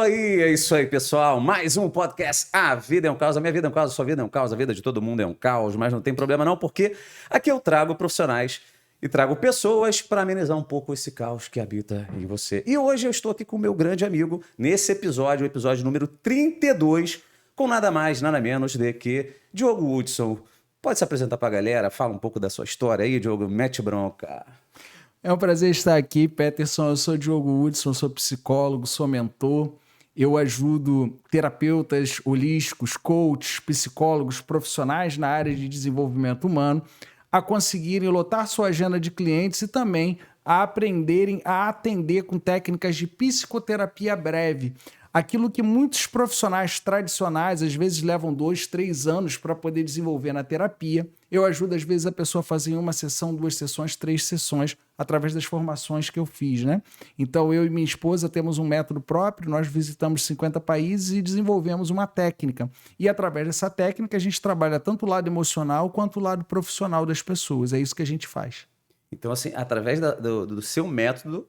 é isso aí, pessoal. Mais um podcast. A vida é um caos, a minha vida é um caos, a sua vida é um caos, a vida de todo mundo é um caos, mas não tem problema não, porque aqui eu trago profissionais e trago pessoas para amenizar um pouco esse caos que habita em você. E hoje eu estou aqui com o meu grande amigo, nesse episódio, o episódio número 32, com nada mais, nada menos do que Diogo Hudson. Pode se apresentar para a galera, fala um pouco da sua história aí, Diogo, mete bronca. É um prazer estar aqui, Peterson. Eu sou Diogo Hudson, sou psicólogo, sou mentor. Eu ajudo terapeutas holísticos, coaches, psicólogos, profissionais na área de desenvolvimento humano a conseguirem lotar sua agenda de clientes e também a aprenderem a atender com técnicas de psicoterapia breve. Aquilo que muitos profissionais tradicionais às vezes levam 2, 3 anos para poder desenvolver na terapia, eu ajudo às vezes a pessoa a fazer em uma sessão, 2 sessões, 3 sessões, através das formações que eu fiz, né? Então eu e minha esposa temos um método próprio, nós visitamos 50 países e desenvolvemos uma técnica. E através dessa técnica a gente trabalha tanto o lado emocional quanto o lado profissional das pessoas, é isso que a gente faz. Então assim, através do seu método,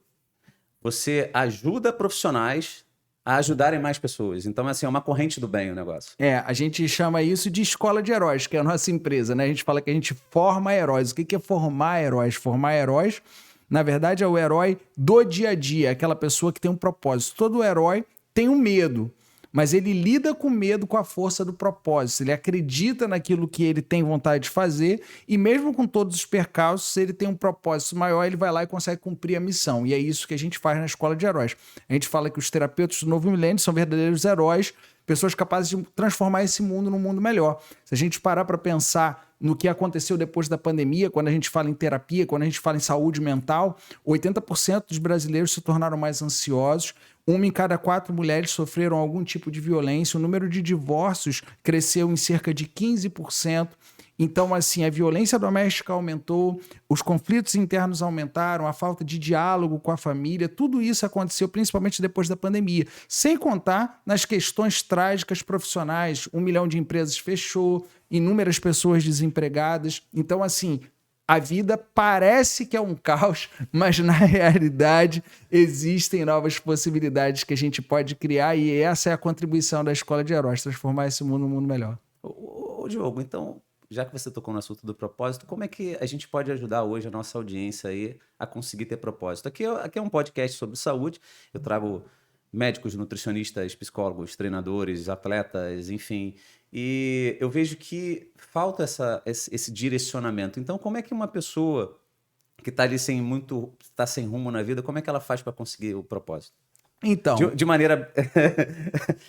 você ajuda profissionais a ajudarem mais pessoas. Então, assim, é uma corrente do bem o negócio. A gente chama isso de escola de heróis, que é a nossa empresa, né? A gente fala que a gente forma heróis. O que é formar heróis? Formar heróis, na verdade, é o herói do dia a dia, aquela pessoa que tem um propósito. Todo herói tem um medo, mas ele lida com o medo com a força do propósito. Ele acredita naquilo que ele tem vontade de fazer e mesmo com todos os percalços, se ele tem um propósito maior, ele vai lá e consegue cumprir a missão. E é isso que a gente faz na Escola de Heróis. A gente fala que os terapeutas do novo milênio são verdadeiros heróis, pessoas capazes de transformar esse mundo num mundo melhor. Se a gente parar para pensar no que aconteceu depois da pandemia, quando a gente fala em terapia, quando a gente fala em saúde mental, 80% dos brasileiros se tornaram mais ansiosos, 1 em cada 4 mulheres sofreram algum tipo de violência, o número de divórcios cresceu em cerca de 15%. Então, assim, a violência doméstica aumentou, os conflitos internos aumentaram, a falta de diálogo com a família, tudo isso aconteceu principalmente depois da pandemia. Sem contar nas questões trágicas profissionais, 1 milhão de empresas fechou, inúmeras pessoas desempregadas. Então, assim, a vida parece que é um caos, mas na realidade existem novas possibilidades que a gente pode criar e essa é a contribuição da Escola de Heróis, transformar esse mundo num mundo melhor. Ô Diogo, então, já que você tocou no assunto do propósito, como é que a gente pode ajudar hoje a nossa audiência aí a conseguir ter propósito? Aqui é um podcast sobre saúde, eu trago médicos, nutricionistas, psicólogos, treinadores, atletas, enfim, e eu vejo que falta esse direcionamento. Então, como é que uma pessoa que está ali está sem rumo na vida, como é que ela faz para conseguir o propósito? Então, De maneira...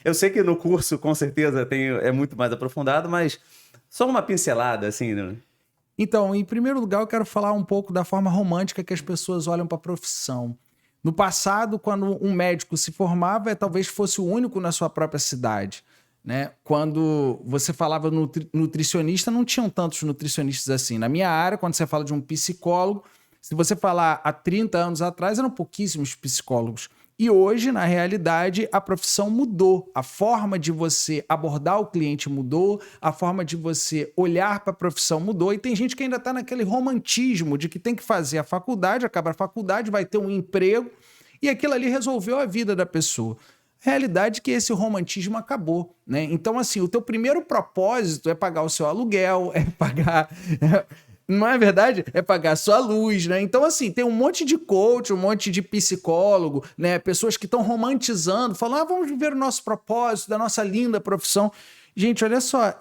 eu sei que no curso, com certeza, é muito mais aprofundado, mas só uma pincelada, assim, né? Então, em primeiro lugar, eu quero falar um pouco da forma romântica que as pessoas olham para a profissão. No passado, quando um médico se formava, talvez fosse o único na sua própria cidade, né? Quando você falava nutricionista, não tinham tantos nutricionistas assim. Na minha área, quando você fala de um psicólogo, se você falar há 30 anos atrás, eram pouquíssimos psicólogos. E hoje, na realidade, a profissão mudou. A forma de você abordar o cliente mudou, a forma de você olhar para a profissão mudou. E tem gente que ainda está naquele romantismo de que tem que fazer a faculdade, acaba a faculdade, vai ter um emprego, e aquilo ali resolveu a vida da pessoa. Realidade é que esse romantismo acabou, né? Então, assim, o teu primeiro propósito é pagar o seu aluguel, é pagar... Não é verdade? É pagar sua luz, né? Então, assim, tem um monte de coach, um monte de psicólogo, né? Pessoas que estão romantizando, falando, vamos viver o nosso propósito, da nossa linda profissão. Gente, olha só,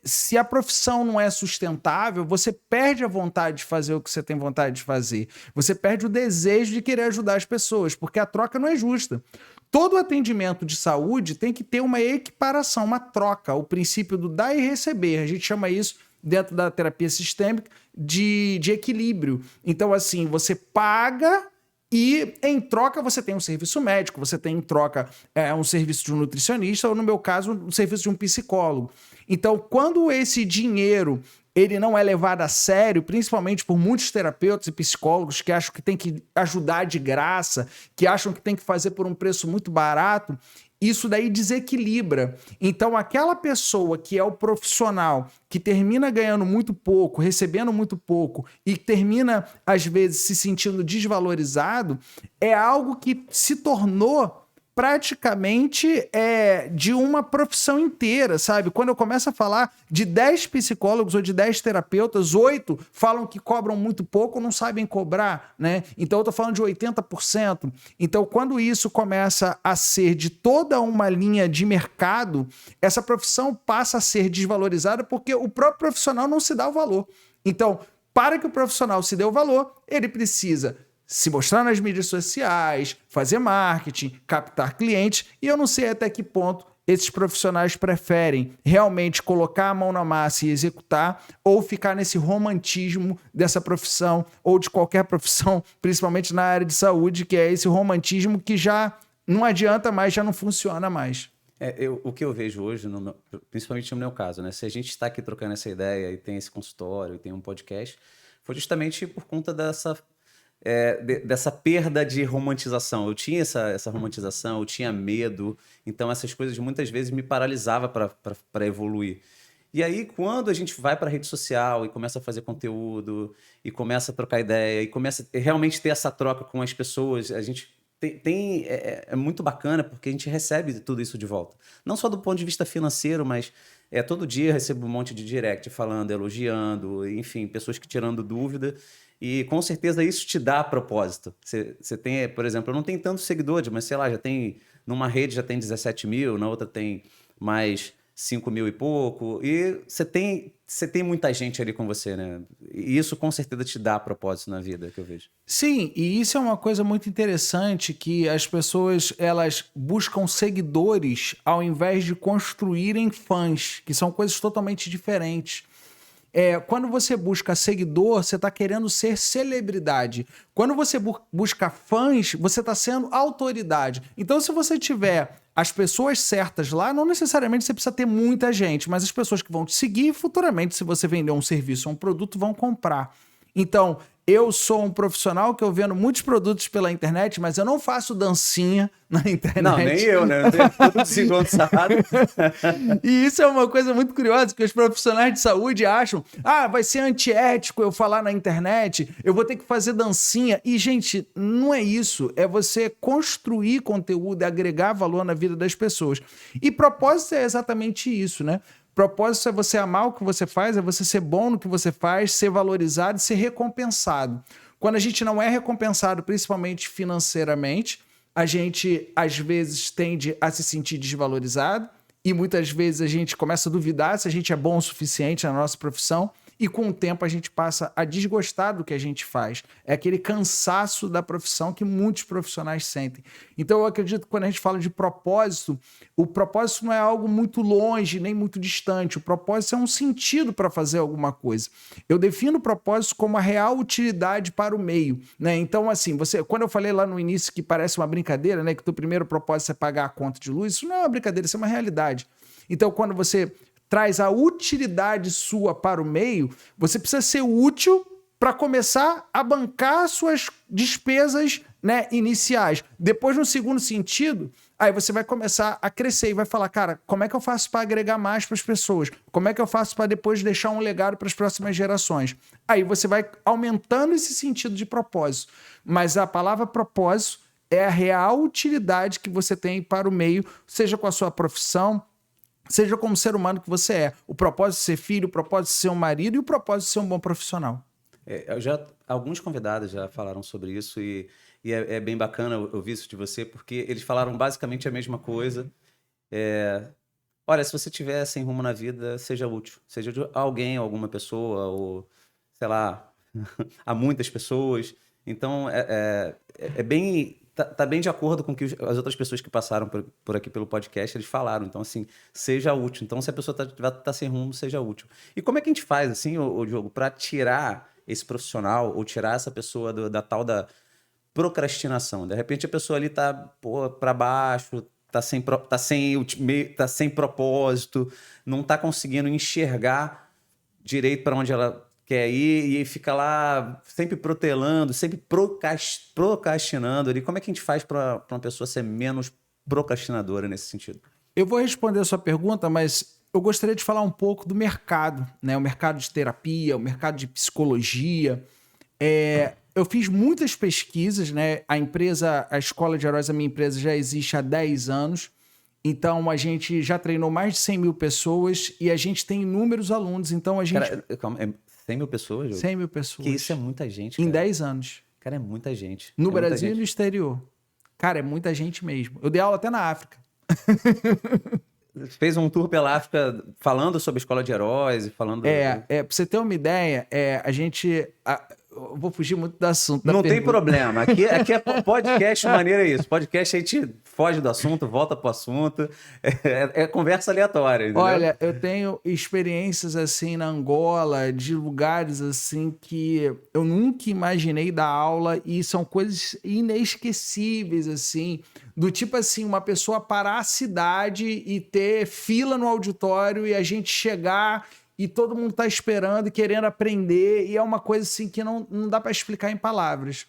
se a profissão não é sustentável, você perde a vontade de fazer o que você tem vontade de fazer. Você perde o desejo de querer ajudar as pessoas, porque a troca não é justa. Todo atendimento de saúde tem que ter uma equiparação, uma troca, o princípio do dar e receber. A gente chama isso, dentro da terapia sistêmica, de equilíbrio. Então, assim, você paga e, em troca, você tem um serviço médico, você tem, em troca, um serviço de um nutricionista, ou, no meu caso, um serviço de um psicólogo. Então, quando esse dinheiro ele não é levado a sério, principalmente por muitos terapeutas e psicólogos que acham que tem que ajudar de graça, que acham que tem que fazer por um preço muito barato, isso daí desequilibra. Então, aquela pessoa que é o profissional, que termina ganhando muito pouco, recebendo muito pouco e termina, às vezes, se sentindo desvalorizado, é algo que se tornou praticamente de uma profissão inteira, sabe? Quando eu começo a falar de 10 psicólogos ou de 10 terapeutas, 8 falam que cobram muito pouco, não sabem cobrar, né? Então eu tô falando de 80%. Então quando isso começa a ser de toda uma linha de mercado, essa profissão passa a ser desvalorizada porque o próprio profissional não se dá o valor. Então, para que o profissional se dê o valor, ele precisa se mostrar nas mídias sociais, fazer marketing, captar clientes, e eu não sei até que ponto esses profissionais preferem realmente colocar a mão na massa e executar ou ficar nesse romantismo dessa profissão ou de qualquer profissão, principalmente na área de saúde, que é esse romantismo que já não adianta mais, já não funciona mais. O que eu vejo hoje, principalmente no meu caso, né? Se a gente está aqui trocando essa ideia e tem esse consultório e tem um podcast, foi justamente por conta dessa perda de romantização. Eu tinha essa romantização, eu tinha medo, então essas coisas muitas vezes me paralisavam para evoluir. E aí, quando a gente vai para a rede social e começa a fazer conteúdo, e começa a trocar ideia, e começa a realmente ter essa troca com as pessoas, a gente é muito bacana porque a gente recebe tudo isso de volta. Não só do ponto de vista financeiro, mas todo dia eu recebo um monte de direct falando, elogiando, enfim, pessoas que tirando dúvida. E com certeza isso te dá propósito. Você tem, por exemplo, eu não tenho tantos seguidores, mas sei lá, numa rede já tem 17 mil, na outra tem mais 5 mil e pouco. E você tem muita gente ali com você, né? E isso com certeza te dá propósito na vida, que eu vejo. Sim, e isso é uma coisa muito interessante, que as pessoas elas buscam seguidores ao invés de construírem fãs, que são coisas totalmente diferentes. Quando você busca seguidor, você está querendo ser celebridade. Quando você busca fãs, você está sendo autoridade. Então, se você tiver as pessoas certas lá, não necessariamente você precisa ter muita gente, mas as pessoas que vão te seguir, futuramente, se você vender um serviço ou um produto, vão comprar. Então, eu sou um profissional que eu vendo muitos produtos pela internet, mas eu não faço dancinha na internet. Não, nem eu, né? Eu tenho tudo desengonçado. E isso é uma coisa muito curiosa, que os profissionais de saúde acham, vai ser antiético eu falar na internet, eu vou ter que fazer dancinha. E, gente, não é isso. É você construir conteúdo e agregar valor na vida das pessoas. E propósito é exatamente isso, né? Propósito é você amar o que você faz, é você ser bom no que você faz, ser valorizado e ser recompensado. Quando a gente não é recompensado, principalmente financeiramente, a gente, às vezes, tende a se sentir desvalorizado e muitas vezes a gente começa a duvidar se a gente é bom o suficiente na nossa profissão e com o tempo a gente passa a desgostar do que a gente faz. É aquele cansaço da profissão que muitos profissionais sentem. Então eu acredito que quando a gente fala de propósito, o propósito não é algo muito longe, nem muito distante. O propósito é um sentido para fazer alguma coisa. Eu defino o propósito como a real utilidade para o meio, né? Então, assim, quando eu falei lá no início que parece uma brincadeira, né? Que o teu primeiro propósito é pagar a conta de luz, isso não é uma brincadeira, isso é uma realidade. Então, quando você traz a utilidade sua para o meio, você precisa ser útil para começar a bancar suas despesas, né, iniciais. Depois, no segundo sentido, aí você vai começar a crescer e vai falar, cara, como é que eu faço para agregar mais para as pessoas? Como é que eu faço para depois deixar um legado para as próximas gerações? Aí você vai aumentando esse sentido de propósito. Mas a palavra propósito é a real utilidade que você tem para o meio, seja com a sua profissão, seja como ser humano que você é. O propósito de ser filho, o propósito de ser um marido e o propósito de ser um bom profissional. Alguns convidados já falaram sobre isso e é bem bacana ouvir isso de você, porque eles falaram basicamente a mesma coisa. Olha, se você tiver sem rumo na vida, seja útil. Seja de alguém, alguma pessoa, ou sei lá, a muitas pessoas. Então, bem... Tá bem de acordo com o que as outras pessoas que passaram por aqui pelo podcast, eles falaram. Então, assim, seja útil. Então, se a pessoa tá sem rumo, seja útil. E como é que a gente faz, assim, o Diogo, para tirar esse profissional ou tirar essa pessoa da tal da procrastinação? De repente, a pessoa ali tá para baixo, tá sem propósito, não tá conseguindo enxergar direito para onde ela quer ir e fica lá sempre protelando, sempre procrastinando ali. Como é que a gente faz para uma pessoa ser menos procrastinadora nesse sentido? Eu vou responder a sua pergunta, mas eu gostaria de falar um pouco do mercado, né? O mercado de terapia, o mercado de psicologia. eu fiz muitas pesquisas, né? A Escola de Heróis, a minha empresa, já existe há 10 anos. Então, a gente já treinou mais de 100 mil pessoas e a gente tem inúmeros alunos. Então, a gente... Cara, calma, 100 mil pessoas? Diogo? 100 mil pessoas. Que isso é muita gente, Em cara. 10 anos. Cara, é muita gente. No É muita Brasil e gente. no exterior. Cara, é muita gente mesmo. Eu dei aula até na África. Fez um tour pela África falando sobre escola de heróis e falando... Pra você ter uma ideia, eu vou fugir muito do assunto. Não tem problema. Aqui é podcast, maneira é isso. Podcast a gente foge do assunto, volta pro assunto. É conversa aleatória, entendeu? Olha, eu tenho experiências assim na Angola, de lugares assim que eu nunca imaginei dar aula e são coisas inesquecíveis, assim. Do tipo assim, uma pessoa parar a cidade e ter fila no auditório e a gente chegar... e todo mundo tá esperando e querendo aprender, e é uma coisa assim que não dá para explicar em palavras.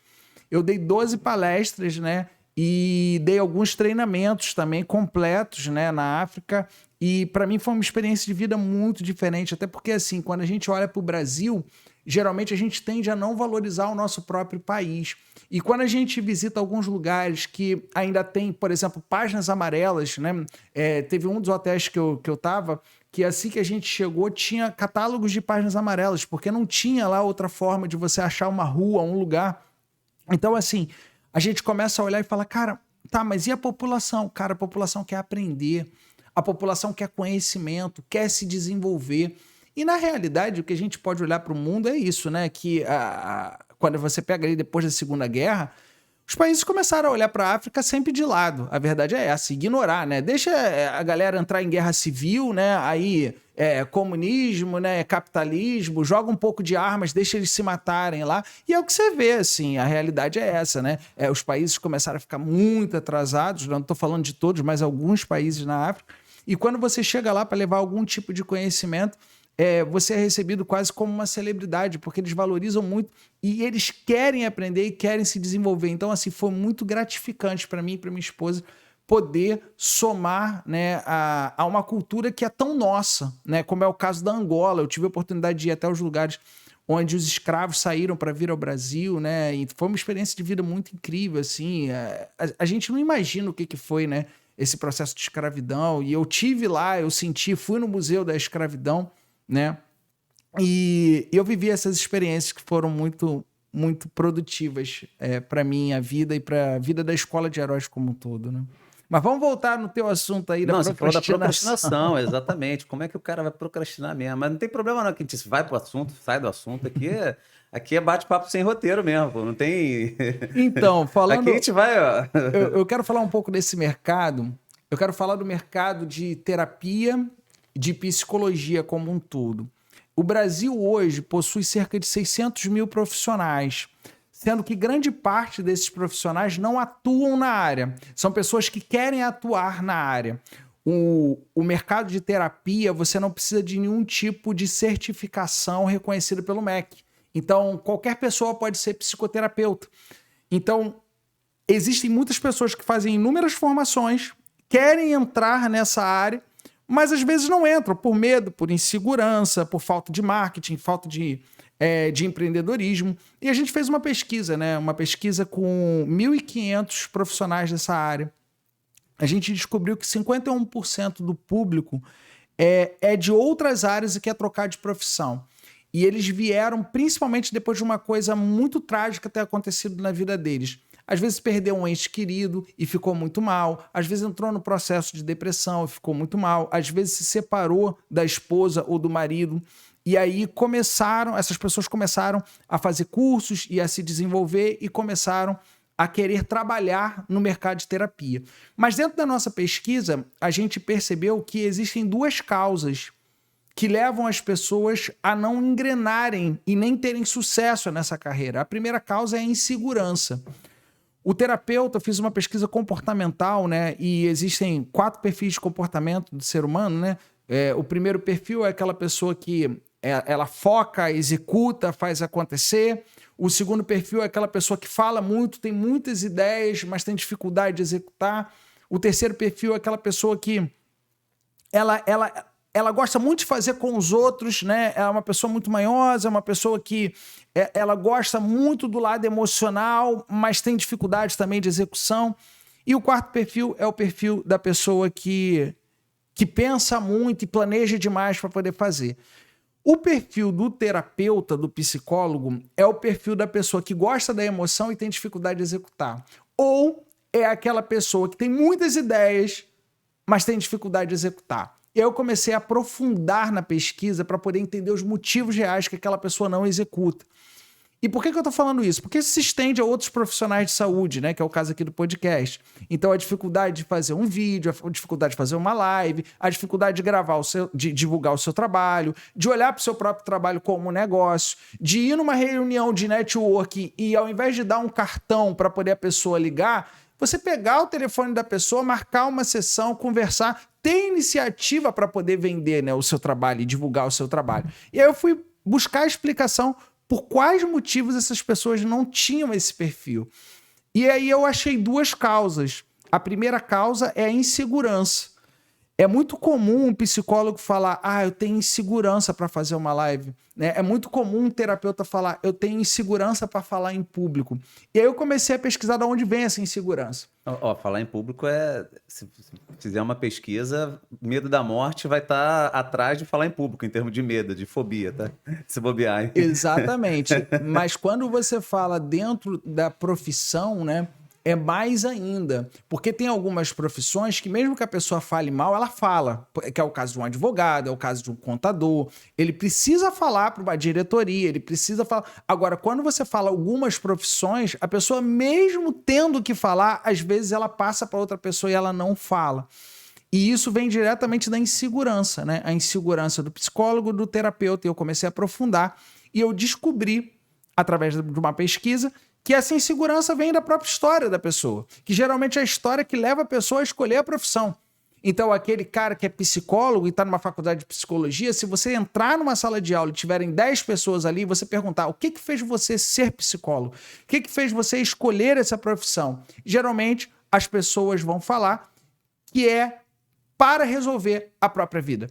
Eu dei 12 palestras, né, e dei alguns treinamentos também completos, né, na África, e para mim foi uma experiência de vida muito diferente, até porque assim, quando a gente olha para o Brasil, geralmente a gente tende a não valorizar o nosso próprio país. E quando a gente visita alguns lugares que ainda tem, por exemplo, páginas amarelas, né, teve um dos hotéis que eu tava, que assim que a gente chegou tinha catálogos de páginas amarelas, porque não tinha lá outra forma de você achar uma rua, um lugar. Então, assim, a gente começa a olhar e fala, cara, tá, mas e a população? Cara, a população quer aprender, a população quer conhecimento, quer se desenvolver. E, na realidade, o que a gente pode olhar para o mundo é isso, né? Que quando você pega ali depois da Segunda Guerra, os países começaram a olhar para a África sempre de lado. A verdade é essa, ignorar, né? Deixa a galera entrar em guerra civil, né? Aí, comunismo, né? Capitalismo, joga um pouco de armas, deixa eles se matarem lá. E é o que você vê, assim, a realidade é essa, né? Os países começaram a ficar muito atrasados, não estou falando de todos, mas alguns países na África. E quando você chega lá para levar algum tipo de conhecimento, você é recebido quase como uma celebridade, porque eles valorizam muito e eles querem aprender e querem se desenvolver. Então, assim, foi muito gratificante para mim e para minha esposa poder somar, né, a uma cultura que é tão nossa, né, como é o caso da Angola. Eu tive a oportunidade de ir até os lugares onde os escravos saíram para vir ao Brasil, né, e foi uma experiência de vida muito incrível, assim. A gente não imagina o que foi, né, esse processo de escravidão. E eu tive lá, eu senti, fui no Museu da Escravidão, né? E eu vivi essas experiências que foram muito, muito produtivas para minha vida e para a vida da Escola de Heróis como um todo, né? Mas vamos voltar no teu assunto aí da procrastinação. Você falou da procrastinação, exatamente. Como é que o cara vai procrastinar mesmo? Mas não tem problema não, que a gente vai pro assunto, sai do assunto. Aqui é bate-papo sem roteiro mesmo, pô. Não tem... Então, falando... Aqui a gente vai... Ó... eu quero falar um pouco desse mercado. Eu quero falar do mercado de terapia, de psicologia como um todo. O Brasil hoje possui cerca de 600 mil profissionais, sendo que grande parte desses profissionais não atuam na área. São pessoas que querem atuar na área. O mercado de terapia, você não precisa de nenhum tipo de certificação reconhecida pelo MEC. Então, qualquer pessoa pode ser psicoterapeuta. Então, existem muitas pessoas que fazem inúmeras formações, querem entrar nessa área, mas às vezes não entram por medo, por insegurança, por falta de marketing, falta de empreendedorismo. E a gente fez uma pesquisa, né? Uma pesquisa com 1.500 profissionais dessa área. A gente descobriu que 51% do público é de outras áreas e quer trocar de profissão. E eles vieram principalmente depois de uma coisa muito trágica ter acontecido na vida deles. Às vezes perdeu um ente querido e ficou muito mal. Às vezes entrou no processo de depressão e ficou muito mal. Às vezes se separou da esposa ou do marido. E aí essas pessoas começaram a fazer cursos e a se desenvolver e começaram a querer trabalhar no mercado de terapia. Mas dentro da nossa pesquisa, a gente percebeu que existem duas causas que levam as pessoas a não engrenarem e nem terem sucesso nessa carreira. A primeira causa é a insegurança. O terapeuta, eu fiz uma pesquisa comportamental, né? E existem 4 perfis de comportamento do ser humano, né? O primeiro perfil é aquela pessoa que ela foca, executa, faz acontecer. O segundo perfil é aquela pessoa que fala muito, tem muitas ideias, mas tem dificuldade de executar. O terceiro perfil é aquela pessoa que ela ela gosta muito de fazer com os outros, né? É uma pessoa muito manhosa, é uma pessoa que ela gosta muito do lado emocional, mas tem dificuldade também de execução. E o quarto perfil é o perfil da pessoa que pensa muito e planeja demais para poder fazer. O perfil do terapeuta, do psicólogo, é o perfil da pessoa que gosta da emoção e tem dificuldade de executar. Ou é aquela pessoa que tem muitas ideias, mas tem dificuldade de executar. E aí eu comecei a aprofundar na pesquisa para poder entender os motivos reais que aquela pessoa não executa. E por que eu estou falando isso? Porque isso se estende a outros profissionais de saúde, né? Que é o caso aqui do podcast. Então, a dificuldade de fazer um vídeo, a dificuldade de fazer uma live, a dificuldade de gravar de divulgar o seu trabalho, de olhar para o seu próprio trabalho como um negócio, de ir numa reunião de network e, ao invés de dar um cartão para poder a pessoa ligar, você pegar o telefone da pessoa, marcar uma sessão, conversar, ter iniciativa para poder vender, né, o seu trabalho e divulgar o seu trabalho. E aí eu fui buscar a explicação por quais motivos essas pessoas não tinham esse perfil. E aí eu achei duas causas. A primeira causa é a insegurança. É muito comum um psicólogo falar, eu tenho insegurança para fazer uma live. Né? É muito comum um terapeuta falar, eu tenho insegurança para falar em público. E aí eu comecei a pesquisar de onde vem essa insegurança. Falar em público se fizer uma pesquisa, medo da morte vai estar atrás de falar em público, em termos de medo, de fobia, tá? Se bobear. Hein? Exatamente. Mas quando você fala dentro da profissão, né? É mais ainda, porque tem algumas profissões que mesmo que a pessoa fale mal, ela fala, que é o caso de um advogado, é o caso de um contador, ele precisa falar para uma diretoria, ele precisa falar. Agora, quando você fala algumas profissões, a pessoa mesmo tendo que falar, às vezes ela passa para outra pessoa e ela não fala. E isso vem diretamente da insegurança, né? A insegurança do psicólogo, do terapeuta, e eu comecei a aprofundar e eu descobri, através de uma pesquisa, que essa insegurança vem da própria história da pessoa, que geralmente é a história que leva a pessoa a escolher a profissão. Então, aquele cara que é psicólogo e está numa faculdade de psicologia, se você entrar numa sala de aula e tiverem 10 pessoas ali, você perguntar o que fez você ser psicólogo? O que fez você escolher essa profissão? Geralmente, as pessoas vão falar que é para resolver a própria vida.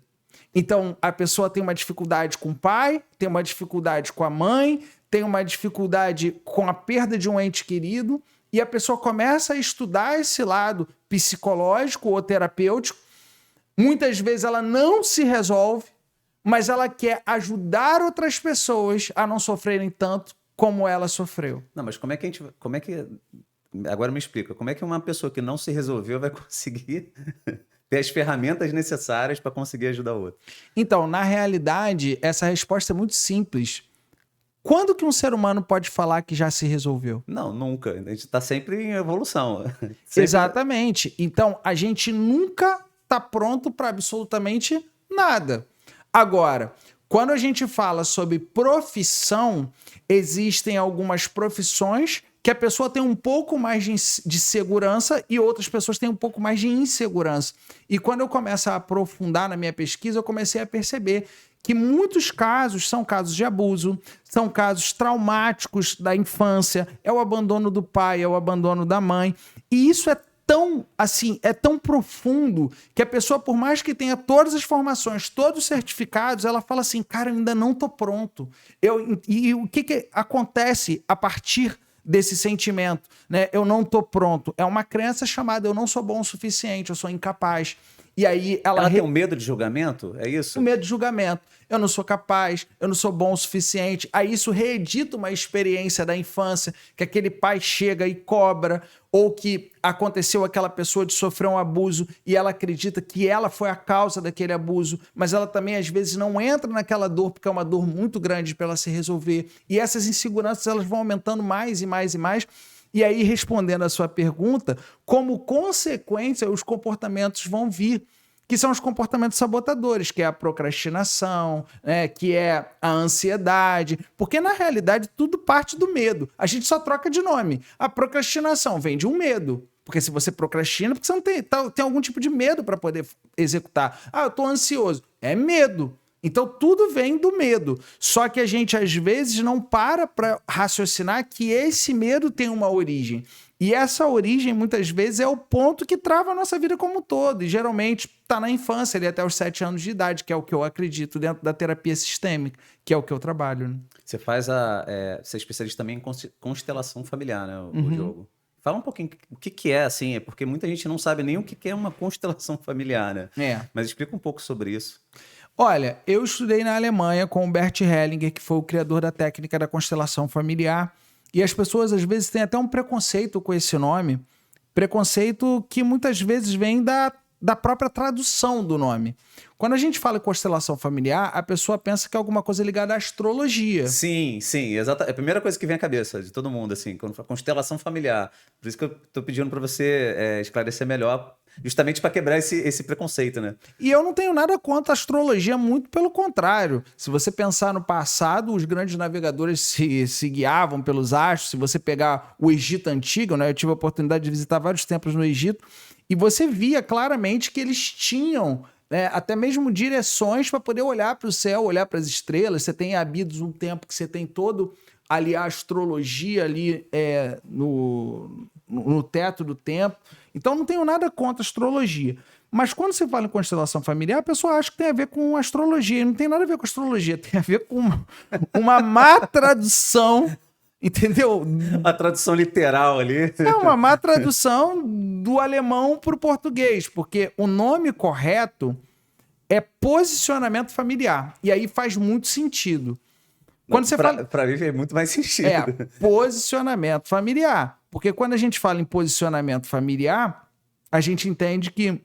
Então, a pessoa tem uma dificuldade com o pai, tem uma dificuldade com a mãe, tem uma dificuldade com a perda de um ente querido, e a pessoa começa a estudar esse lado psicológico ou terapêutico. Muitas vezes ela não se resolve, mas ela quer ajudar outras pessoas a não sofrerem tanto como ela sofreu. Não, mas como é que agora me explica, como é que uma pessoa que não se resolveu vai conseguir ter as ferramentas necessárias para conseguir ajudar o outro? Então, na realidade, essa resposta é muito simples. Quando que um ser humano pode falar que já se resolveu? Não, nunca. A gente está sempre em evolução. Exatamente. Então, a gente nunca está pronto para absolutamente nada. Agora, quando a gente fala sobre profissão, existem algumas profissões que a pessoa tem um pouco mais de segurança e outras pessoas têm um pouco mais de insegurança. E quando eu começo a aprofundar na minha pesquisa, eu comecei a perceber que muitos casos são casos de abuso, são casos traumáticos da infância, é o abandono do pai, é o abandono da mãe. E isso é tão profundo que a pessoa, por mais que tenha todas as formações, todos os certificados, ela fala assim, cara, eu ainda não tô pronto. E o que acontece a partir desse sentimento, né? Eu não tô pronto. É uma crença chamada eu não sou bom o suficiente, eu sou incapaz. E aí ela tem um medo de julgamento? É isso? O medo de julgamento. Eu não sou capaz, eu não sou bom o suficiente. Aí isso reedita uma experiência da infância, que aquele pai chega e cobra, ou que aconteceu aquela pessoa de sofrer um abuso e ela acredita que ela foi a causa daquele abuso, mas ela também às vezes não entra naquela dor porque é uma dor muito grande para ela se resolver. E essas inseguranças elas vão aumentando mais e mais e mais. E aí, respondendo a sua pergunta, como consequência, os comportamentos vão vir, que são os comportamentos sabotadores, que é a procrastinação, né, que é a ansiedade, porque na realidade tudo parte do medo. A gente só troca de nome. A procrastinação vem de um medo, porque se você procrastina, porque você não tem algum tipo de medo para poder executar. Eu estou ansioso. É medo. Então, tudo vem do medo. Só que a gente, às vezes, não para raciocinar que esse medo tem uma origem. E essa origem, muitas vezes, é o ponto que trava a nossa vida como um todo. E, geralmente, está na infância, ali até os 7 anos de idade, que é o que eu acredito dentro da terapia sistêmica, que é o que eu trabalho. Né? Você você é especialista também em constelação familiar, né, o Diogo? Fala um pouquinho o que é, assim, porque muita gente não sabe nem o que é uma constelação familiar, né? Mas explica um pouco sobre isso. Olha, eu estudei na Alemanha com o Bert Hellinger, que foi o criador da técnica da constelação familiar, e as pessoas às vezes têm até um preconceito com esse nome, preconceito que muitas vezes vem da própria tradução do nome. Quando a gente fala em constelação familiar, a pessoa pensa que é alguma coisa ligada à astrologia. Sim, exato. É a primeira coisa que vem à cabeça de todo mundo, assim, quando fala constelação familiar. Por isso que eu tô pedindo para você esclarecer melhor, justamente para quebrar esse preconceito, né? E eu não tenho nada contra a astrologia, muito pelo contrário. Se você pensar no passado, os grandes navegadores se guiavam pelos astros. Se você pegar o Egito Antigo, né? Eu tive a oportunidade de visitar vários templos no Egito, e você via claramente que eles tinham até mesmo direções para poder olhar para o céu, olhar para as estrelas. Você tem Abidos um tempo que você tem todo ali a astrologia ali no teto do templo. Então não tenho nada contra a astrologia. Mas quando você fala em constelação familiar, a pessoa acha que tem a ver com astrologia. E não tem nada a ver com astrologia, tem a ver com uma má tradução. Entendeu? A tradução literal ali. É uma má tradução do alemão para o português, porque o nome correto é posicionamento familiar. E aí faz muito sentido. Quando você fala... Para mim faz muito mais sentido. Posicionamento familiar. Porque quando a gente fala em posicionamento familiar, a gente entende que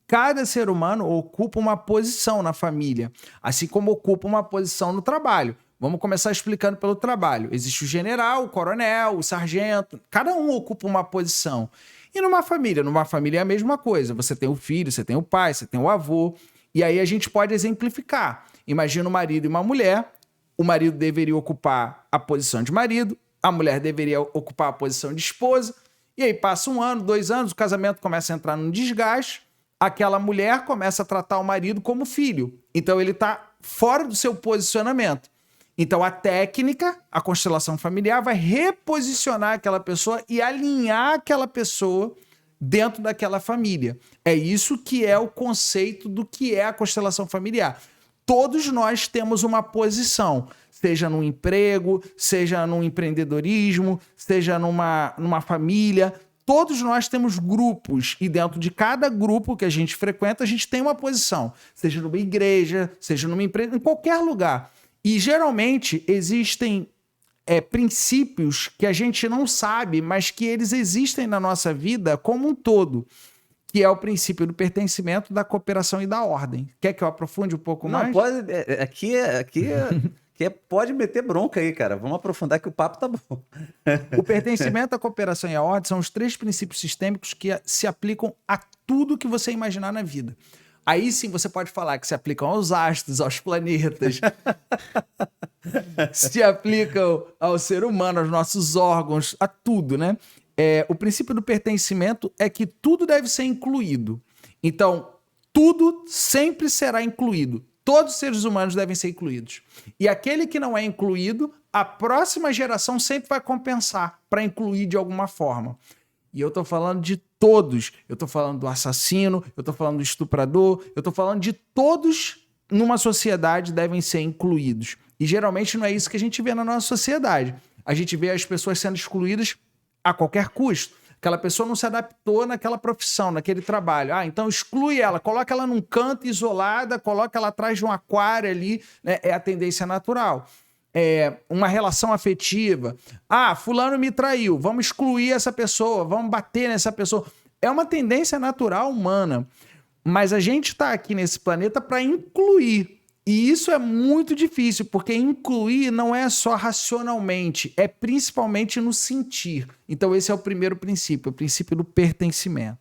cada ser humano ocupa uma posição na família, assim como ocupa uma posição no trabalho. Vamos começar explicando pelo trabalho. Existe o general, o coronel, o sargento. Cada um ocupa uma posição. E numa família é a mesma coisa. Você tem o filho, você tem o pai, você tem o avô. E aí a gente pode exemplificar. Imagina um marido e uma mulher. O marido deveria ocupar a posição de marido. A mulher deveria ocupar a posição de esposa. E aí passa 1 ano, 2 anos, o casamento começa a entrar num desgaste. Aquela mulher começa a tratar o marido como filho. Então ele está fora do seu posicionamento. Então, a técnica, a constelação familiar, vai reposicionar aquela pessoa e alinhar aquela pessoa dentro daquela família. É isso que é o conceito do que é a constelação familiar. Todos nós temos uma posição, seja no emprego, seja no empreendedorismo, seja numa família. Todos nós temos grupos e dentro de cada grupo que a gente frequenta, a gente tem uma posição. Seja numa igreja, seja numa empresa, em qualquer lugar. E geralmente existem princípios que a gente não sabe, mas que eles existem na nossa vida como um todo, que é o princípio do pertencimento, da cooperação e da ordem. Quer que eu aprofunde um pouco mais? Não, pode. Pode meter bronca aí, cara. Vamos aprofundar que o papo tá bom. O pertencimento, a cooperação e a ordem são os 3 princípios sistêmicos que se aplicam a tudo que você imaginar na vida. Aí sim você pode falar que se aplicam aos astros, aos planetas, se aplicam ao ser humano, aos nossos órgãos, a tudo, né? O princípio do pertencimento é que tudo deve ser incluído. Então, tudo sempre será incluído. Todos os seres humanos devem ser incluídos. E aquele que não é incluído, a próxima geração sempre vai compensar para incluir de alguma forma. E eu tô falando de todos. Eu tô falando do assassino, eu tô falando do estuprador, eu tô falando de todos numa sociedade devem ser incluídos. E geralmente não é isso que a gente vê na nossa sociedade. A gente vê as pessoas sendo excluídas a qualquer custo. Aquela pessoa não se adaptou naquela profissão, naquele trabalho. Então exclui ela, coloca ela num canto isolada, coloca ela atrás de um aquário ali, né? É a tendência natural. Uma relação afetiva. Fulano me traiu, vamos excluir essa pessoa, vamos bater nessa pessoa. É uma tendência natural humana, mas a gente está aqui nesse planeta para incluir. E isso é muito difícil, porque incluir não é só racionalmente, é principalmente no sentir. Então esse é o primeiro princípio, o princípio do pertencimento.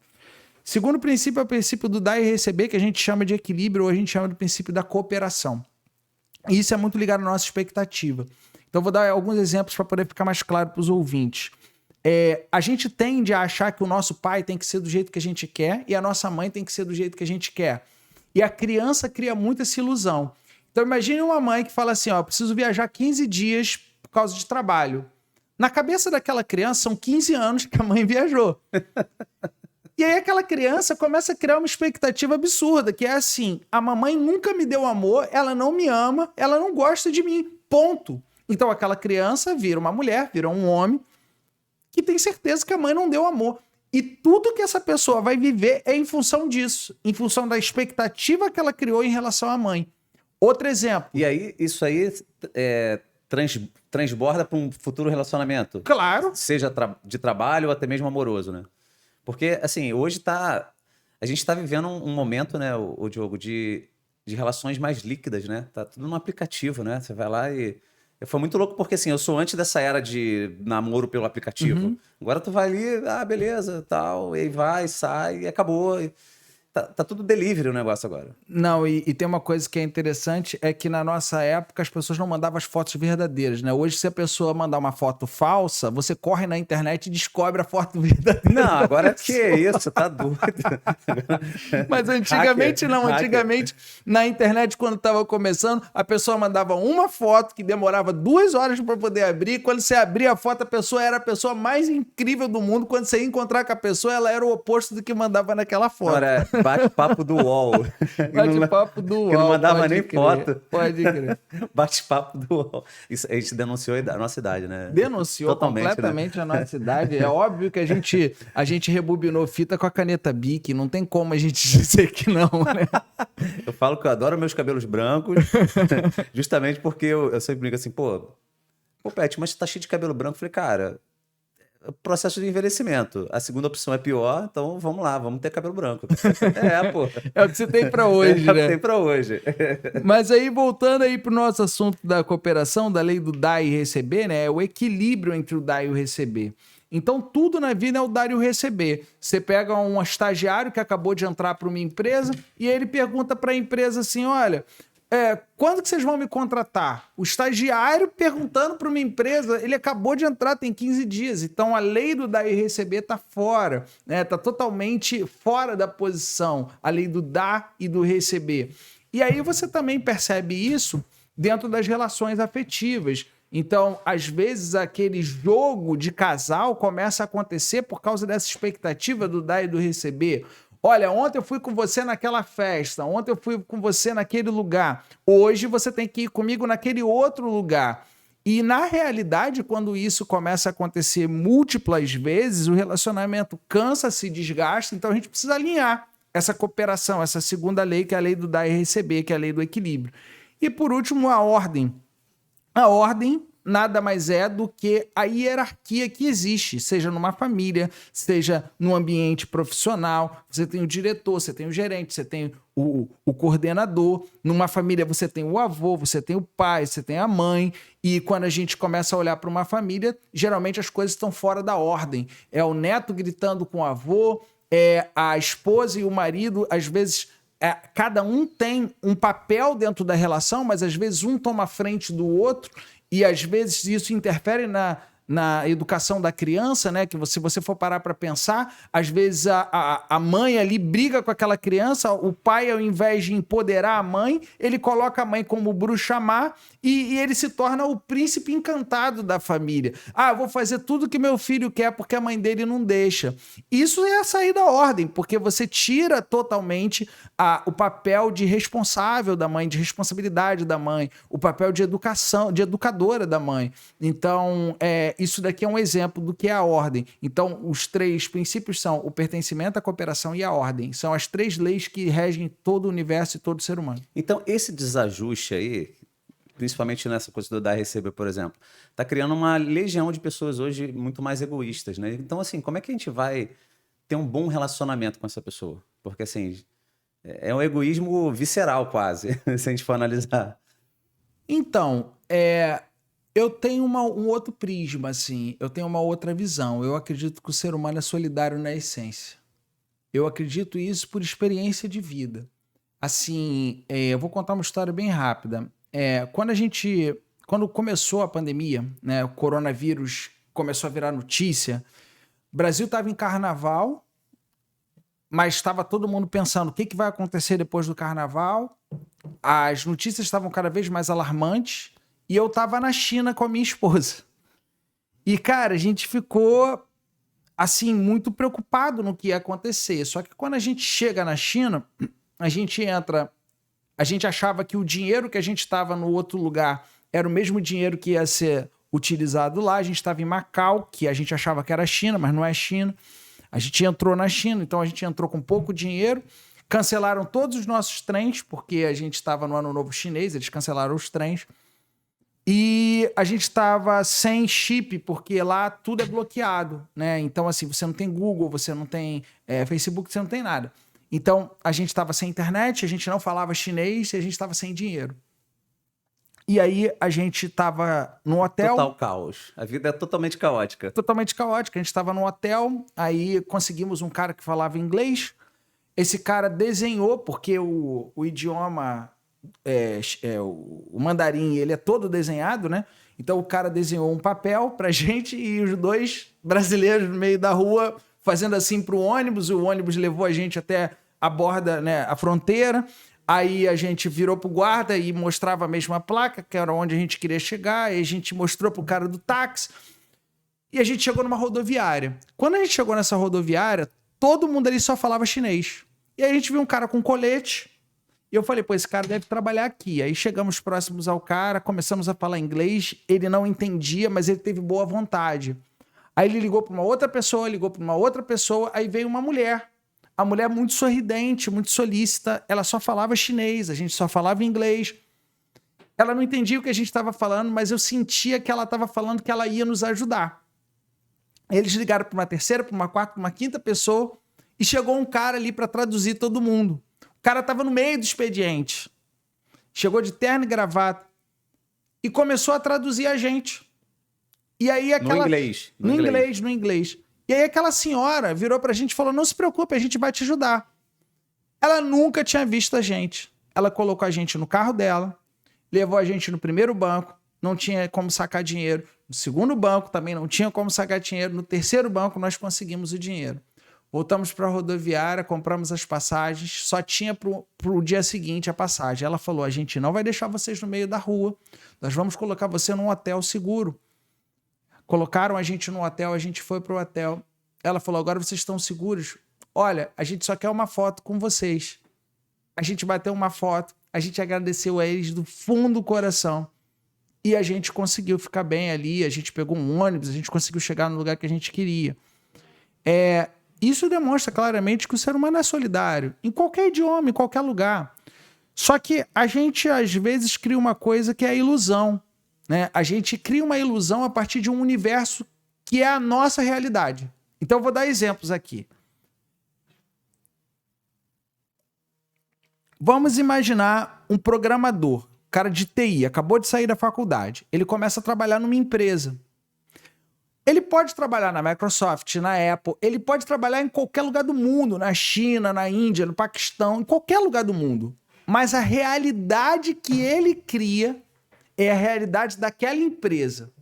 Segundo princípio é o princípio do dar e receber, que a gente chama de equilíbrio, ou a gente chama do princípio da cooperação. E isso é muito ligado à nossa expectativa. Então, vou dar alguns exemplos para poder ficar mais claro para os ouvintes. A gente tende a achar que o nosso pai tem que ser do jeito que a gente quer e a nossa mãe tem que ser do jeito que a gente quer. E a criança cria muito essa ilusão. Então imagine uma mãe que fala assim, ó, preciso viajar 15 dias por causa de trabalho. Na cabeça daquela criança, são 15 anos que a mãe viajou. E aí aquela criança começa a criar uma expectativa absurda, que é assim, a mamãe nunca me deu amor, ela não me ama, ela não gosta de mim, ponto. Então aquela criança vira uma mulher, vira um homem, que tem certeza que a mãe não deu amor. E tudo que essa pessoa vai viver é em função disso, em função da expectativa que ela criou em relação à mãe. Outro exemplo. E aí, isso aí transborda para um futuro relacionamento. Claro. Seja de trabalho ou até mesmo amoroso, né? Porque, assim, hoje a gente tá vivendo um momento, né, o Diogo, de relações mais líquidas, né? Tá tudo no aplicativo, né? Você vai lá e... Foi muito louco porque, assim, eu sou antes dessa era de namoro pelo aplicativo. Agora tu vai ali, beleza, tal, e aí vai, sai, e acabou. Tá tudo delivery o negócio agora. Não, e tem uma coisa que é interessante, é que na nossa época as pessoas não mandavam as fotos verdadeiras, né? Hoje, se a pessoa mandar uma foto falsa, você corre na internet e descobre a foto verdadeira. Não, agora que isso, tá doido. Mas antigamente não, antigamente na internet, quando tava começando, a pessoa mandava uma foto que demorava 2 horas para poder abrir, quando você abria a foto, a pessoa era a pessoa mais incrível do mundo, quando você ia encontrar com a pessoa, ela era o oposto do que mandava naquela foto. Agora, bate-papo do UOL. Bate-papo do UOL. Que não mandava nem foto. Pode crer. Bate-papo do UOL. Isso, a gente denunciou a nossa idade, né? Denunciou totalmente, completamente, né? A nossa idade. É óbvio que a gente rebobinou fita com a caneta Bic. Não tem como a gente dizer que não, né? Eu falo que eu adoro meus cabelos brancos, justamente porque eu sempre brinco assim, pô, Pet, mas você tá cheio de cabelo branco. Eu falei, cara... Processo de envelhecimento. A segunda opção é pior, então vamos lá, vamos ter cabelo branco. Pô. É o que você tem para hoje, né? É o que tem para hoje. Mas aí, voltando aí pro nosso assunto da cooperação, da lei do dar e receber, né? É o equilíbrio entre o dar e o receber. Então, tudo na vida é o dar e o receber. Você pega um estagiário que acabou de entrar para uma empresa e ele pergunta para a empresa assim, olha... quando que vocês vão me contratar? O estagiário perguntando para uma empresa, ele acabou de entrar, tem 15 dias. Então, a lei do dar e receber está fora, né? Está totalmente fora da posição, a lei do dar e do receber. E aí você também percebe isso dentro das relações afetivas. Então, às vezes, aquele jogo de casal começa a acontecer por causa dessa expectativa do dar e do receber. Olha, ontem eu fui com você naquela festa, ontem eu fui com você naquele lugar, hoje você tem que ir comigo naquele outro lugar. E na realidade, quando isso começa a acontecer múltiplas vezes, o relacionamento cansa, se desgasta, então a gente precisa alinhar essa cooperação, essa segunda lei, que é a lei do dar e receber, que é a lei do equilíbrio. E por último, a ordem. A ordem nada mais é do que a hierarquia que existe, seja numa família, seja no ambiente profissional. Você tem o diretor, você tem o gerente, você tem o coordenador. Numa família você tem o avô, você tem o pai, você tem a mãe. E quando a gente começa a olhar para uma família, geralmente as coisas estão fora da ordem. É o neto gritando com o avô, é a esposa e o marido, às vezes... cada um tem um papel dentro da relação, mas às vezes um toma a frente do outro e às vezes isso interfere na educação da criança, né? Que se você for parar para pensar, às vezes a mãe ali briga com aquela criança, o pai, ao invés de empoderar a mãe, ele coloca a mãe como bruxa má e ele se torna o príncipe encantado da família. Eu vou fazer tudo que meu filho quer porque a mãe dele não deixa. Isso é a sair da ordem, porque você tira totalmente o papel de responsável da mãe, de responsabilidade da mãe, o papel de educação, de educadora da mãe. Então, isso daqui é um exemplo do que é a ordem. Então, os 3 princípios são o pertencimento, a cooperação e a ordem. São as 3 leis que regem todo o universo e todo ser humano. Então, esse desajuste aí, principalmente nessa coisa do dar e receber, por exemplo, está criando uma legião de pessoas hoje muito mais egoístas, né? Então, assim, como é que a gente vai ter um bom relacionamento com essa pessoa? Porque, assim, é um egoísmo visceral quase, se a gente for analisar. Então, eu tenho um outro prisma, assim, eu tenho uma outra visão. Eu acredito que o ser humano é solidário na essência. Eu acredito isso por experiência de vida. Assim, eu vou contar uma história bem rápida. Quando começou a pandemia, né, o coronavírus começou a virar notícia, o Brasil estava em carnaval, mas estava todo mundo pensando o que vai acontecer depois do carnaval. as notícias estavam cada vez mais alarmantes e eu estava na China com a minha esposa. E, cara, a gente ficou, assim, muito preocupado no que ia acontecer. Só que quando a gente chega na China, a gente entra... A gente achava que o dinheiro que a gente estava no outro lugar era o mesmo dinheiro que ia ser utilizado lá. A gente estava em Macau, que a gente achava que era China, mas não é China. A gente entrou na China, então a gente entrou com pouco dinheiro. Cancelaram todos os nossos trens, porque a gente estava no Ano Novo Chinês, eles cancelaram os trens. E a gente estava sem chip, porque lá tudo é bloqueado, né? Então, assim, você não tem Google, você não tem Facebook, você não tem nada. Então, a gente estava sem internet, a gente não falava chinês e a gente estava sem dinheiro. E aí, a gente estava no hotel... Total caos. A vida é totalmente caótica. Totalmente caótica. A gente estava no hotel, aí conseguimos um cara que falava inglês. Esse cara desenhou, porque o idioma, o mandarim, ele é todo desenhado, né? Então, o cara desenhou um papel pra gente e os dois brasileiros no meio da rua fazendo assim pro ônibus. O ônibus levou a gente até a borda, né, a fronteira. Aí a gente virou pro guarda e mostrava a mesma placa, que era onde a gente queria chegar. Aí a gente mostrou pro cara do táxi. E a gente chegou numa rodoviária. Quando a gente chegou nessa rodoviária, todo mundo ali só falava chinês. E aí a gente viu um cara com colete. E eu falei, pô, esse cara deve trabalhar aqui. Aí chegamos próximos ao cara, começamos a falar inglês. Ele não entendia, mas ele teve boa vontade. Aí ele ligou para uma outra pessoa, aí veio uma mulher. A mulher muito sorridente, muito solícita, ela só falava chinês, a gente só falava inglês. Ela não entendia o que a gente estava falando, mas eu sentia que ela estava falando que ela ia nos ajudar. Eles ligaram para uma terceira, para uma quarta, para uma quinta pessoa e chegou um cara ali para traduzir todo mundo. O cara estava no meio do expediente. Chegou de terno e gravata e começou a traduzir a gente. E aí aquela... No inglês. No inglês. E aí aquela senhora virou pra gente e falou, não se preocupe, a gente vai te ajudar. Ela nunca tinha visto a gente. Ela colocou a gente no carro dela, levou a gente no primeiro banco, não tinha como sacar dinheiro. No segundo banco também não tinha como sacar dinheiro. No terceiro banco nós conseguimos o dinheiro. Voltamos para a rodoviária, compramos as passagens, só tinha pro dia seguinte a passagem. Ela falou, a gente não vai deixar vocês no meio da rua, nós vamos colocar você num hotel seguro. Colocaram a gente no hotel, a gente foi pro hotel. Ela falou, agora vocês estão seguros? Olha, a gente só quer uma foto com vocês. A gente bateu uma foto, a gente agradeceu a eles do fundo do coração. E a gente conseguiu ficar bem ali, a gente pegou um ônibus, a gente conseguiu chegar no lugar que a gente queria. Isso demonstra claramente que o ser humano é solidário, em qualquer idioma, em qualquer lugar. Só que a gente, às vezes, cria uma coisa que é a ilusão. Né? A gente cria uma ilusão a partir de um universo que é a nossa realidade. Então, eu vou dar exemplos aqui. Vamos imaginar um programador, cara de TI, acabou de sair da faculdade. Ele começa a trabalhar numa empresa. Ele pode trabalhar na Microsoft, na Apple, ele pode trabalhar em qualquer lugar do mundo, na China, na Índia, no Paquistão, em qualquer lugar do mundo. Mas a realidade que ele cria é a realidade daquela empresa.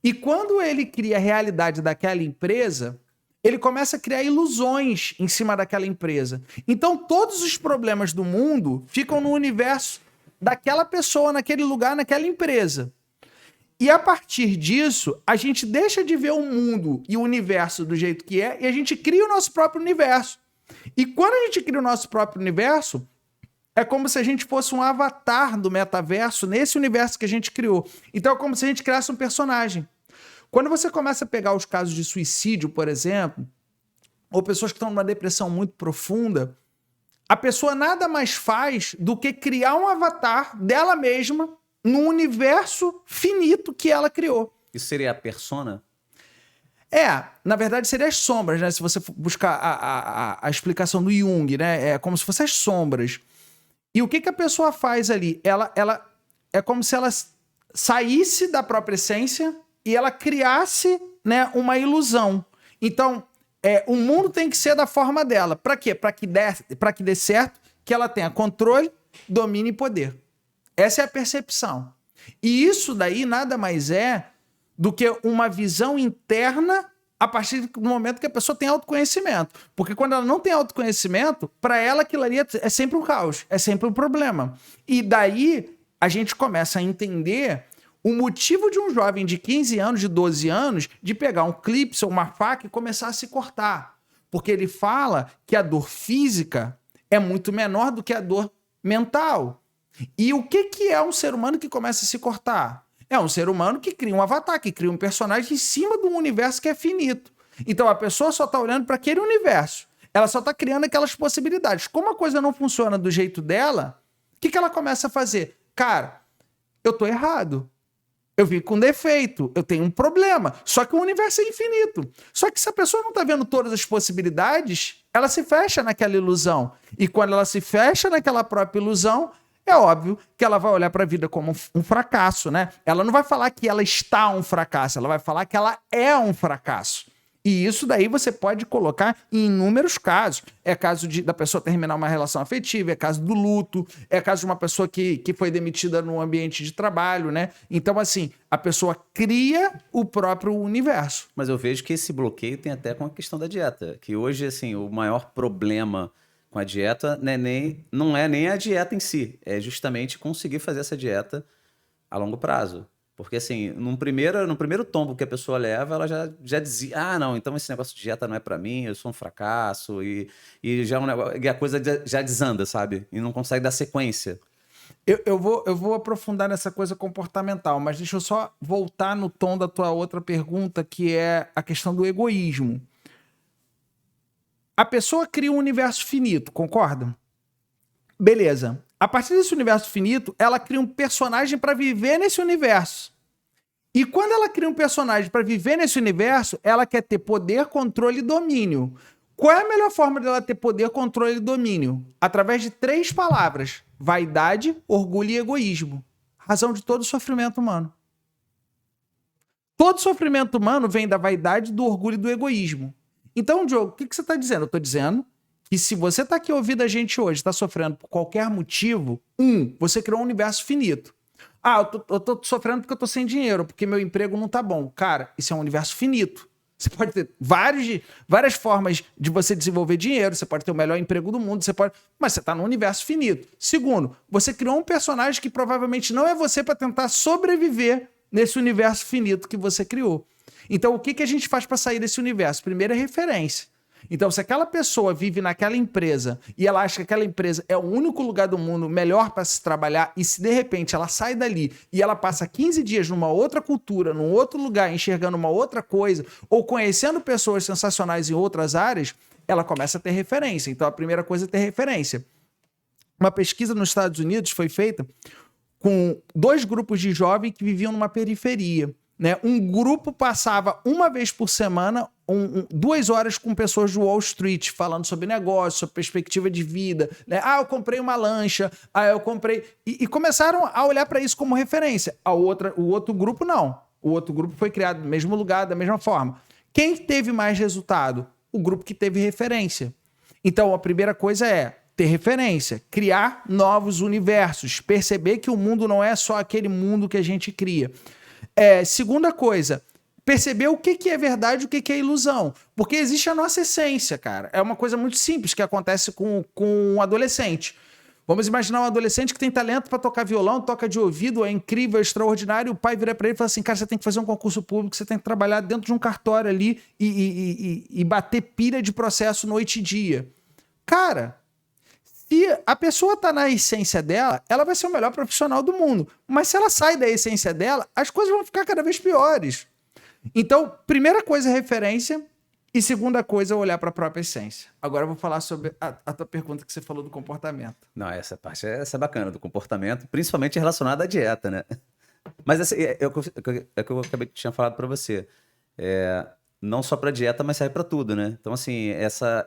E quando ele cria a realidade daquela empresa, ele começa a criar ilusões em cima daquela empresa. Então, todos os problemas do mundo ficam no universo daquela pessoa, naquele lugar, naquela empresa. E a partir disso, a gente deixa de ver o mundo e o universo do jeito que é e a gente cria o nosso próprio universo. E quando a gente cria o nosso próprio universo, é como se a gente fosse um avatar do metaverso nesse universo que a gente criou. Então é como se a gente criasse um personagem. Quando você começa a pegar os casos de suicídio, por exemplo, ou pessoas que estão numa depressão muito profunda, a pessoa nada mais faz do que criar um avatar dela mesma num universo finito que ela criou. Isso seria a persona? Na verdade seria as sombras, né? Se você buscar a explicação do Jung, né? É como se fossem as sombras. E o que a pessoa faz ali? Ela é como se ela saísse da própria essência e ela criasse, né, uma ilusão. Então, o mundo tem que ser da forma dela. Para quê? Para que dê certo, que ela tenha controle, domínio e poder. Essa é a percepção. E isso daí nada mais é do que uma visão interna a partir do momento que a pessoa tem autoconhecimento. Porque quando ela não tem autoconhecimento, para ela aquilo ali é sempre um caos, é sempre um problema. E daí a gente começa a entender o motivo de um jovem de 15 anos, de 12 anos, de pegar um clipe ou uma faca e começar a se cortar. Porque ele fala que a dor física é muito menor do que a dor mental. E o que é um ser humano que começa a se cortar? É um ser humano que cria um avatar, que cria um personagem em cima de um universo que é finito. Então a pessoa só está olhando para aquele universo. Ela só está criando aquelas possibilidades. Como a coisa não funciona do jeito dela, o que ela começa a fazer? Cara, eu tô errado. Eu vim com defeito, eu tenho um problema. Só que o universo é infinito. Só que se a pessoa não está vendo todas as possibilidades, ela se fecha naquela ilusão. E quando ela se fecha naquela própria ilusão, é óbvio que ela vai olhar para a vida como um fracasso, né? Ela não vai falar que ela está um fracasso, ela vai falar que ela é um fracasso. E isso daí você pode colocar em inúmeros casos. É caso da pessoa terminar uma relação afetiva, é caso do luto, é caso de uma pessoa que foi demitida no ambiente de trabalho, né? Então, assim, a pessoa cria o próprio universo. Mas eu vejo que esse bloqueio tem até com a questão da dieta. Que hoje, assim, o maior problema com a dieta não é nem a dieta em si. É justamente conseguir fazer essa dieta a longo prazo. Porque, assim, no primeiro tombo que a pessoa leva, ela já dizia, não, então esse negócio de dieta não é pra mim, eu sou um fracasso, e já é um negócio, e a coisa já desanda, sabe? E não consegue dar sequência. Eu vou aprofundar nessa coisa comportamental, mas deixa eu só voltar no tom da tua outra pergunta, que é a questão do egoísmo. A pessoa cria um universo finito, concorda? Beleza. A partir desse universo finito, ela cria um personagem para viver nesse universo. E quando ela cria um personagem para viver nesse universo, ela quer ter poder, controle e domínio. Qual é a melhor forma dela ter poder, controle e domínio? Através de 3 palavras: vaidade, orgulho e egoísmo. Razão de todo sofrimento humano. Todo sofrimento humano vem da vaidade, do orgulho e do egoísmo. Então, Diogo, o que você está dizendo? Eu estou dizendo que se você está aqui ouvindo a gente hoje, está sofrendo por qualquer motivo, você criou um universo finito. Eu tô sofrendo porque eu tô sem dinheiro, porque meu emprego não tá bom. Cara, isso é um universo finito. Você pode ter várias formas de você desenvolver dinheiro, você pode ter o melhor emprego do mundo, mas você tá num universo finito. Segundo, você criou um personagem que provavelmente não é você para tentar sobreviver nesse universo finito que você criou. Então, o que a gente faz para sair desse universo? Primeiro é referência. Então, se aquela pessoa vive naquela empresa e ela acha que aquela empresa é o único lugar do mundo melhor para se trabalhar, e se de repente ela sai dali e ela passa 15 dias numa outra cultura, num outro lugar, enxergando uma outra coisa, ou conhecendo pessoas sensacionais em outras áreas, ela começa a ter referência. Então, a primeira coisa é ter referência. Uma pesquisa nos Estados Unidos foi feita com 2 grupos de jovens que viviam numa periferia. Né? Um grupo passava uma vez por semana 2 horas com pessoas do Wall Street falando sobre negócio, sobre perspectiva de vida. Né? Eu comprei uma lancha, eu comprei... E começaram a olhar para isso como referência. O outro grupo não. O outro grupo foi criado no mesmo lugar, da mesma forma. Quem teve mais resultado? O grupo que teve referência. Então, a primeira coisa é ter referência, criar novos universos, perceber que o mundo não é só aquele mundo que a gente cria. Segunda coisa, perceber o que é verdade e o que é ilusão. Porque existe a nossa essência, cara. É uma coisa muito simples que acontece com um adolescente. Vamos imaginar um adolescente que tem talento para tocar violão, toca de ouvido, é incrível, é extraordinário. O pai vira para ele e fala assim: cara, você tem que fazer um concurso público, você tem que trabalhar dentro de um cartório ali e bater pilha de processo noite e dia. Cara, se a pessoa está na essência dela, ela vai ser o melhor profissional do mundo. Mas se ela sai da essência dela, as coisas vão ficar cada vez piores. Então, primeira coisa é referência e segunda coisa é olhar para a própria essência. Agora eu vou falar sobre a tua pergunta que você falou do comportamento. Não, essa parte essa é bacana, do comportamento, principalmente relacionada à dieta, né? Mas assim, é o que eu acabei que tinha falado para você. Não só para dieta, mas serve para tudo, né? Então, assim, essa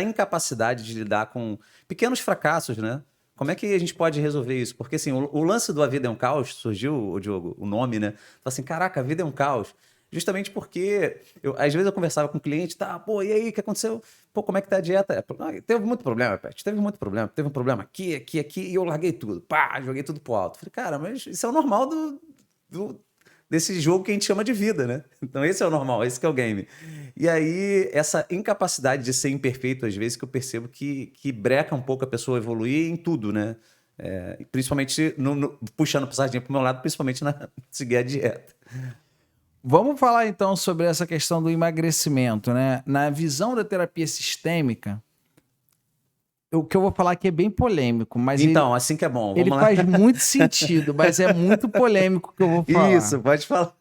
incapacidade de lidar com pequenos fracassos, né? Como é que a gente pode resolver isso? Porque, assim, o lance do A Vida é um Caos, surgiu, Diogo, o nome, né? Fala assim, caraca, a vida é um caos. Justamente porque, às vezes eu conversava com o cliente, e aí, o que aconteceu? Como é que tá a dieta? Teve muito problema, Pet, teve muito problema. Teve um problema aqui, e eu larguei tudo. Joguei tudo pro alto. Falei, cara, mas isso é o normal desse jogo que a gente chama de vida, né? Então esse é o normal, esse que é o game. E aí, essa incapacidade de ser imperfeito, às vezes, que eu percebo que breca um pouco a pessoa evoluir em tudo, né? Principalmente, puxando a sardinha pro meu lado, principalmente na seguir a dieta. Vamos falar então sobre essa questão do emagrecimento, né? Na visão da terapia sistêmica, o que eu vou falar aqui é bem polêmico, mas Então, assim que é bom. ele Vamos lá. faz muito sentido, mas é muito polêmico o que eu vou falar. Isso, pode falar.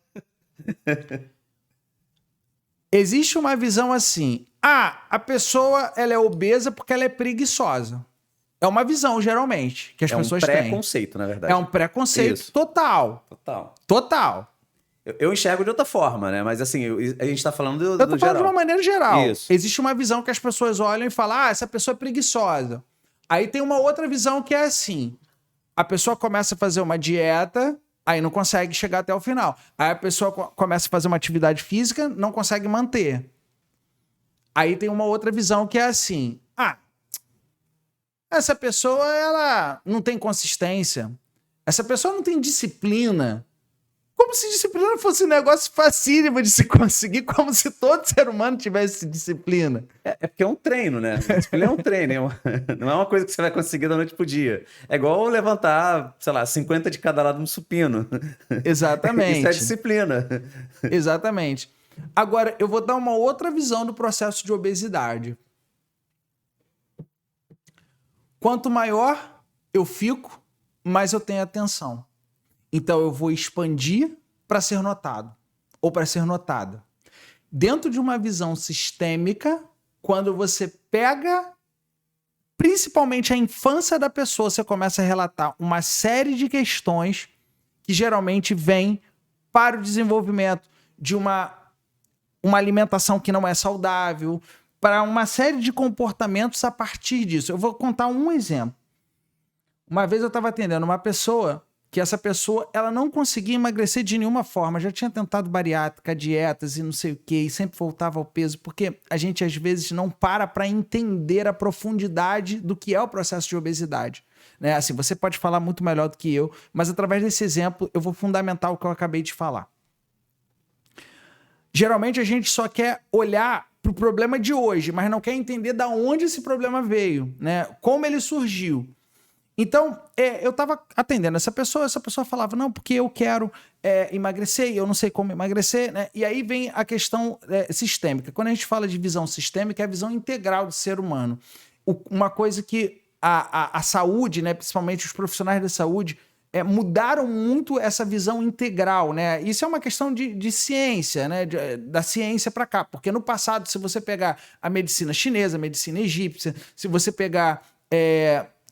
Existe uma visão assim: a pessoa ela é obesa porque ela é preguiçosa. É uma visão, geralmente, que as pessoas têm. É um preconceito, na verdade. É um preconceito Isso. total. Total. Eu enxergo de outra forma, né? Mas assim, a gente tá falando do Eu tô falando geral. de uma maneira geral. Isso. Existe uma visão que as pessoas olham e falam: essa pessoa é preguiçosa. Aí tem uma outra visão que é assim: a pessoa começa a fazer uma dieta, aí não consegue chegar até o final. Aí a pessoa começa a fazer uma atividade física, não consegue manter. Aí tem uma outra visão que é assim: essa pessoa ela não tem consistência. Essa pessoa não tem disciplina. Como se disciplina fosse um negócio facílimo de se conseguir, como se todo ser humano tivesse disciplina. É porque é um treino, né? Disciplina é um treino, não é uma coisa que você vai conseguir da noite pro dia. É igual levantar, sei lá, 50 de cada lado no supino. Exatamente. Isso é disciplina. Exatamente. Agora, eu vou dar uma outra visão do processo de obesidade. Quanto maior eu fico, mais eu tenho atenção. Então eu vou expandir para ser notado ou para ser notada. Dentro de uma visão sistêmica, quando você pega principalmente a infância da pessoa, você começa a relatar uma série de questões que geralmente vêm para o desenvolvimento de uma alimentação que não é saudável, para uma série de comportamentos a partir disso. Eu vou contar um exemplo. Uma vez eu estava atendendo uma pessoa que essa pessoa ela não conseguia emagrecer de nenhuma forma, já tinha tentado bariátrica, dietas e não sei o que, e sempre voltava ao peso, porque a gente às vezes não para entender a profundidade do que é o processo de obesidade. Né? Assim, você pode falar muito melhor do que eu, mas através desse exemplo eu vou fundamentar o que eu acabei de falar. Geralmente a gente só quer olhar para o problema de hoje, mas não quer entender de onde esse problema veio, né? Como ele surgiu. Então, eu estava atendendo essa pessoa falava, não, porque eu quero emagrecer e eu não sei como emagrecer, né? E aí vem a questão sistêmica. Quando a gente fala de visão sistêmica, é a visão integral do ser humano. Uma coisa que a saúde, né, principalmente os profissionais da saúde, mudaram muito essa visão integral, né? Isso é uma questão de ciência, né? Da ciência para cá. Porque no passado, se você pegar a medicina chinesa, a medicina egípcia, se você pegar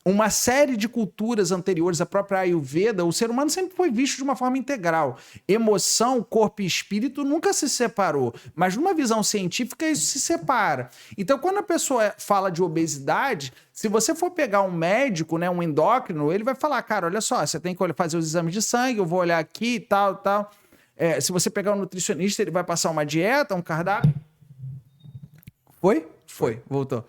uma série de culturas anteriores, a própria Ayurveda, o ser humano sempre foi visto de uma forma integral. Emoção, corpo e espírito nunca se separou, mas numa visão científica isso se separa. Então, quando a pessoa fala de obesidade, se você for pegar um médico, né, um endócrino, ele vai falar, cara, olha só, você tem que fazer os exames de sangue, eu vou olhar aqui e tal, tal. Se você pegar um nutricionista, ele vai passar uma dieta, um cardápio. Foi, voltou.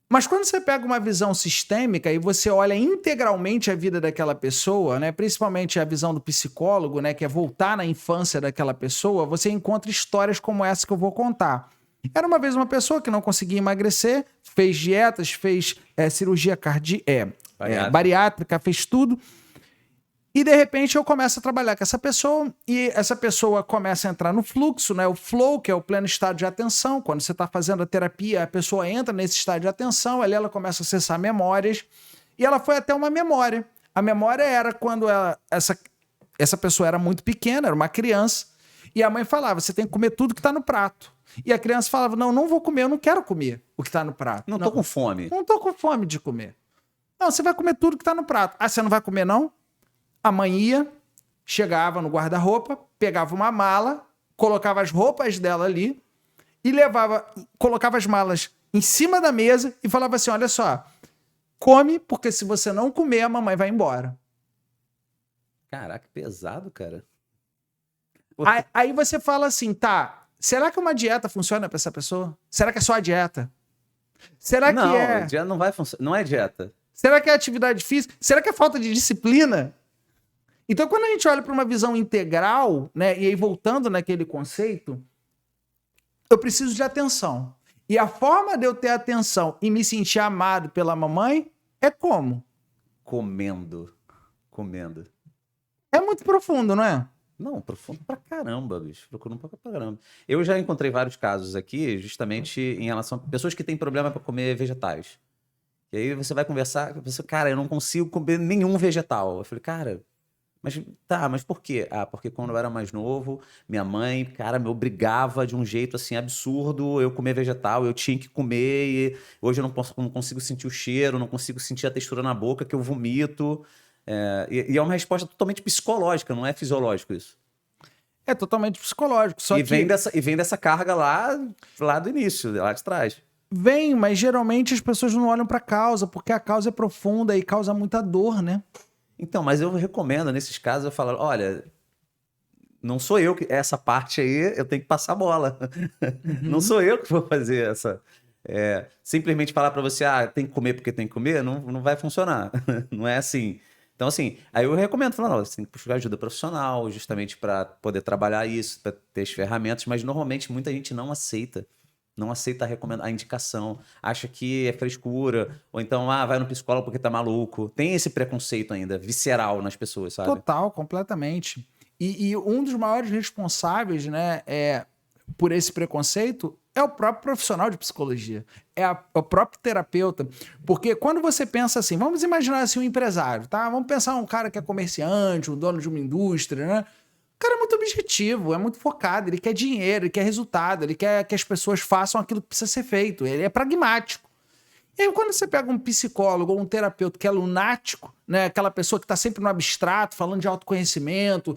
Mas quando você pega uma visão sistêmica e você olha integralmente a vida daquela pessoa, né, principalmente a visão do psicólogo, né, que é voltar na infância daquela pessoa, você encontra histórias como essa que eu vou contar. Era uma vez uma pessoa que não conseguia emagrecer, fez dietas, fez cirurgia bariátrica, fez tudo. E, de repente, eu começo a trabalhar com essa pessoa e essa pessoa começa a entrar no fluxo, né? O flow, que é o pleno estado de atenção. Quando você está fazendo a terapia, a pessoa entra nesse estado de atenção, ali ela começa a acessar memórias e ela foi até uma memória. A memória era quando essa pessoa era muito pequena, era uma criança, e a mãe falava, você tem que comer tudo que está no prato. E a criança falava, não vou comer, eu não quero comer o que está no prato. Não tô com fome. Não tô com fome de comer. Não, você vai comer tudo que está no prato. Ah, você não vai comer, não? A mãe ia, chegava no guarda-roupa, pegava uma mala, colocava as roupas dela ali e colocava as malas em cima da mesa e falava assim, olha só, come, porque se você não comer, a mamãe vai embora. Caraca, pesado, cara. Aí você fala assim, tá, será que uma dieta funciona para essa pessoa? Será que é só a dieta? Será que dieta não vai funcionar, não é dieta. Será que é atividade física? Será que é falta de disciplina? Então, quando a gente olha para uma visão integral, né, e aí voltando naquele conceito, eu preciso de atenção. E a forma de eu ter atenção e me sentir amado pela mamãe é como? Comendo. É muito profundo, não é? Não, profundo pra caramba, bicho. Profundo pra caramba. Eu já encontrei vários casos aqui, justamente em relação a pessoas que têm problema para comer vegetais. E aí você vai conversar, você, cara, eu não consigo comer nenhum vegetal. Eu falei, cara, mas por quê? Ah, porque quando eu era mais novo, minha mãe, cara, me obrigava de um jeito assim absurdo eu comer vegetal, eu tinha que comer, e hoje eu não consigo sentir o cheiro, não consigo sentir a textura na boca, que eu vomito. E é uma resposta totalmente psicológica, não é fisiológico isso. É totalmente psicológico. Só E que vem dessa carga lá do início, lá de trás. vem, mas geralmente as pessoas não olham para a causa, porque a causa é profunda e causa muita dor, né? Então, mas eu recomendo, nesses casos, eu falo, olha, não sou eu que essa parte aí, eu tenho que passar a bola. Não sou eu que vou fazer essa. Simplesmente falar pra você, tem que comer porque tem que comer, não vai funcionar. Não é assim. Então, assim, aí eu recomendo, falando, você tem que buscar ajuda profissional, justamente para poder trabalhar isso, para ter as ferramentas, mas normalmente muita gente não aceita. Não aceita a indicação, acha que é frescura, ou então, vai no psicólogo porque tá maluco. Tem esse preconceito ainda, visceral nas pessoas, sabe? Total, completamente. E um dos maiores responsáveis, né, por esse preconceito é o próprio profissional de psicologia, é o próprio terapeuta. Porque quando você pensa assim, vamos imaginar assim um empresário, tá? Vamos pensar um cara que é comerciante, um dono de uma indústria, né? O cara é muito objetivo, é muito focado, ele quer dinheiro, ele quer resultado, ele quer que as pessoas façam aquilo que precisa ser feito, ele é pragmático. E aí, quando você pega um psicólogo ou um terapeuta que é lunático, né, aquela pessoa que está sempre no abstrato, falando de autoconhecimento,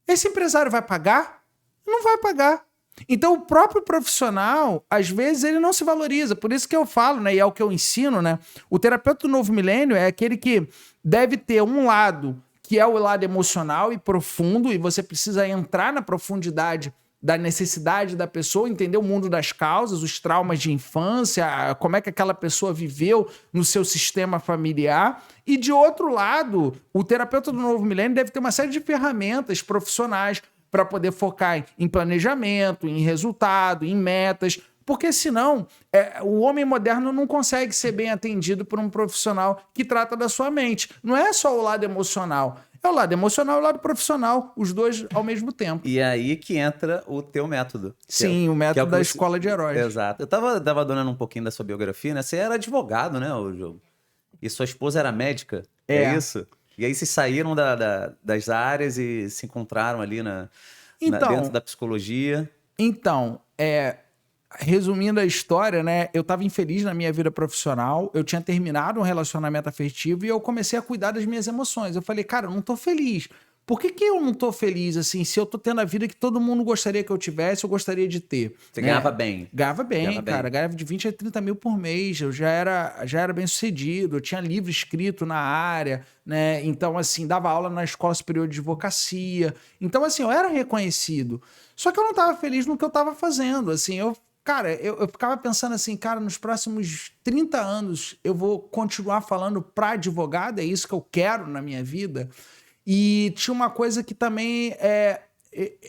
esse empresário vai pagar? Não vai pagar. Então, o próprio profissional, às vezes, ele não se valoriza. Por isso que eu falo, né, e é o que eu ensino, né, o terapeuta do novo milênio é aquele que deve ter um lado que é o lado emocional e profundo, e você precisa entrar na profundidade da necessidade da pessoa, entender o mundo das causas, os traumas de infância, como é que aquela pessoa viveu no seu sistema familiar. E, de outro lado, o terapeuta do novo milênio deve ter uma série de ferramentas profissionais para poder focar em planejamento, em resultado, em metas, porque senão o homem moderno não consegue ser bem atendido por um profissional que trata da sua mente. Não é só o lado emocional, é o lado emocional e o lado profissional, os dois ao mesmo tempo. E aí que entra o teu método. Sim, o método da escola de heróis. Exato. Eu tava dando um pouquinho da sua biografia, né? Você era advogado, né, Diogo? E sua esposa era médica, é isso? E aí vocês saíram das áreas e se encontraram ali dentro da psicologia. Então, resumindo a história, né? Eu estava infeliz na minha vida profissional, eu tinha terminado um relacionamento afetivo e eu comecei a cuidar das minhas emoções. Eu falei, cara, eu não tô feliz. Por que eu não tô feliz assim? Se eu tô tendo a vida que todo mundo gostaria que eu tivesse, eu gostaria de ter. Você ganhava bem? Ganhava bem, cara. Ganhava de 20 a 30 mil por mês. Eu já era bem sucedido. Eu tinha livro escrito na área, né? Então, assim, dava aula na Escola Superior de Advocacia. Então, assim, eu era reconhecido. Só que eu não tava feliz no que eu tava fazendo. Assim, eu ficava pensando assim, cara, nos próximos 30 anos eu vou continuar falando pra advogado, é isso que eu quero na minha vida. E tinha uma coisa que também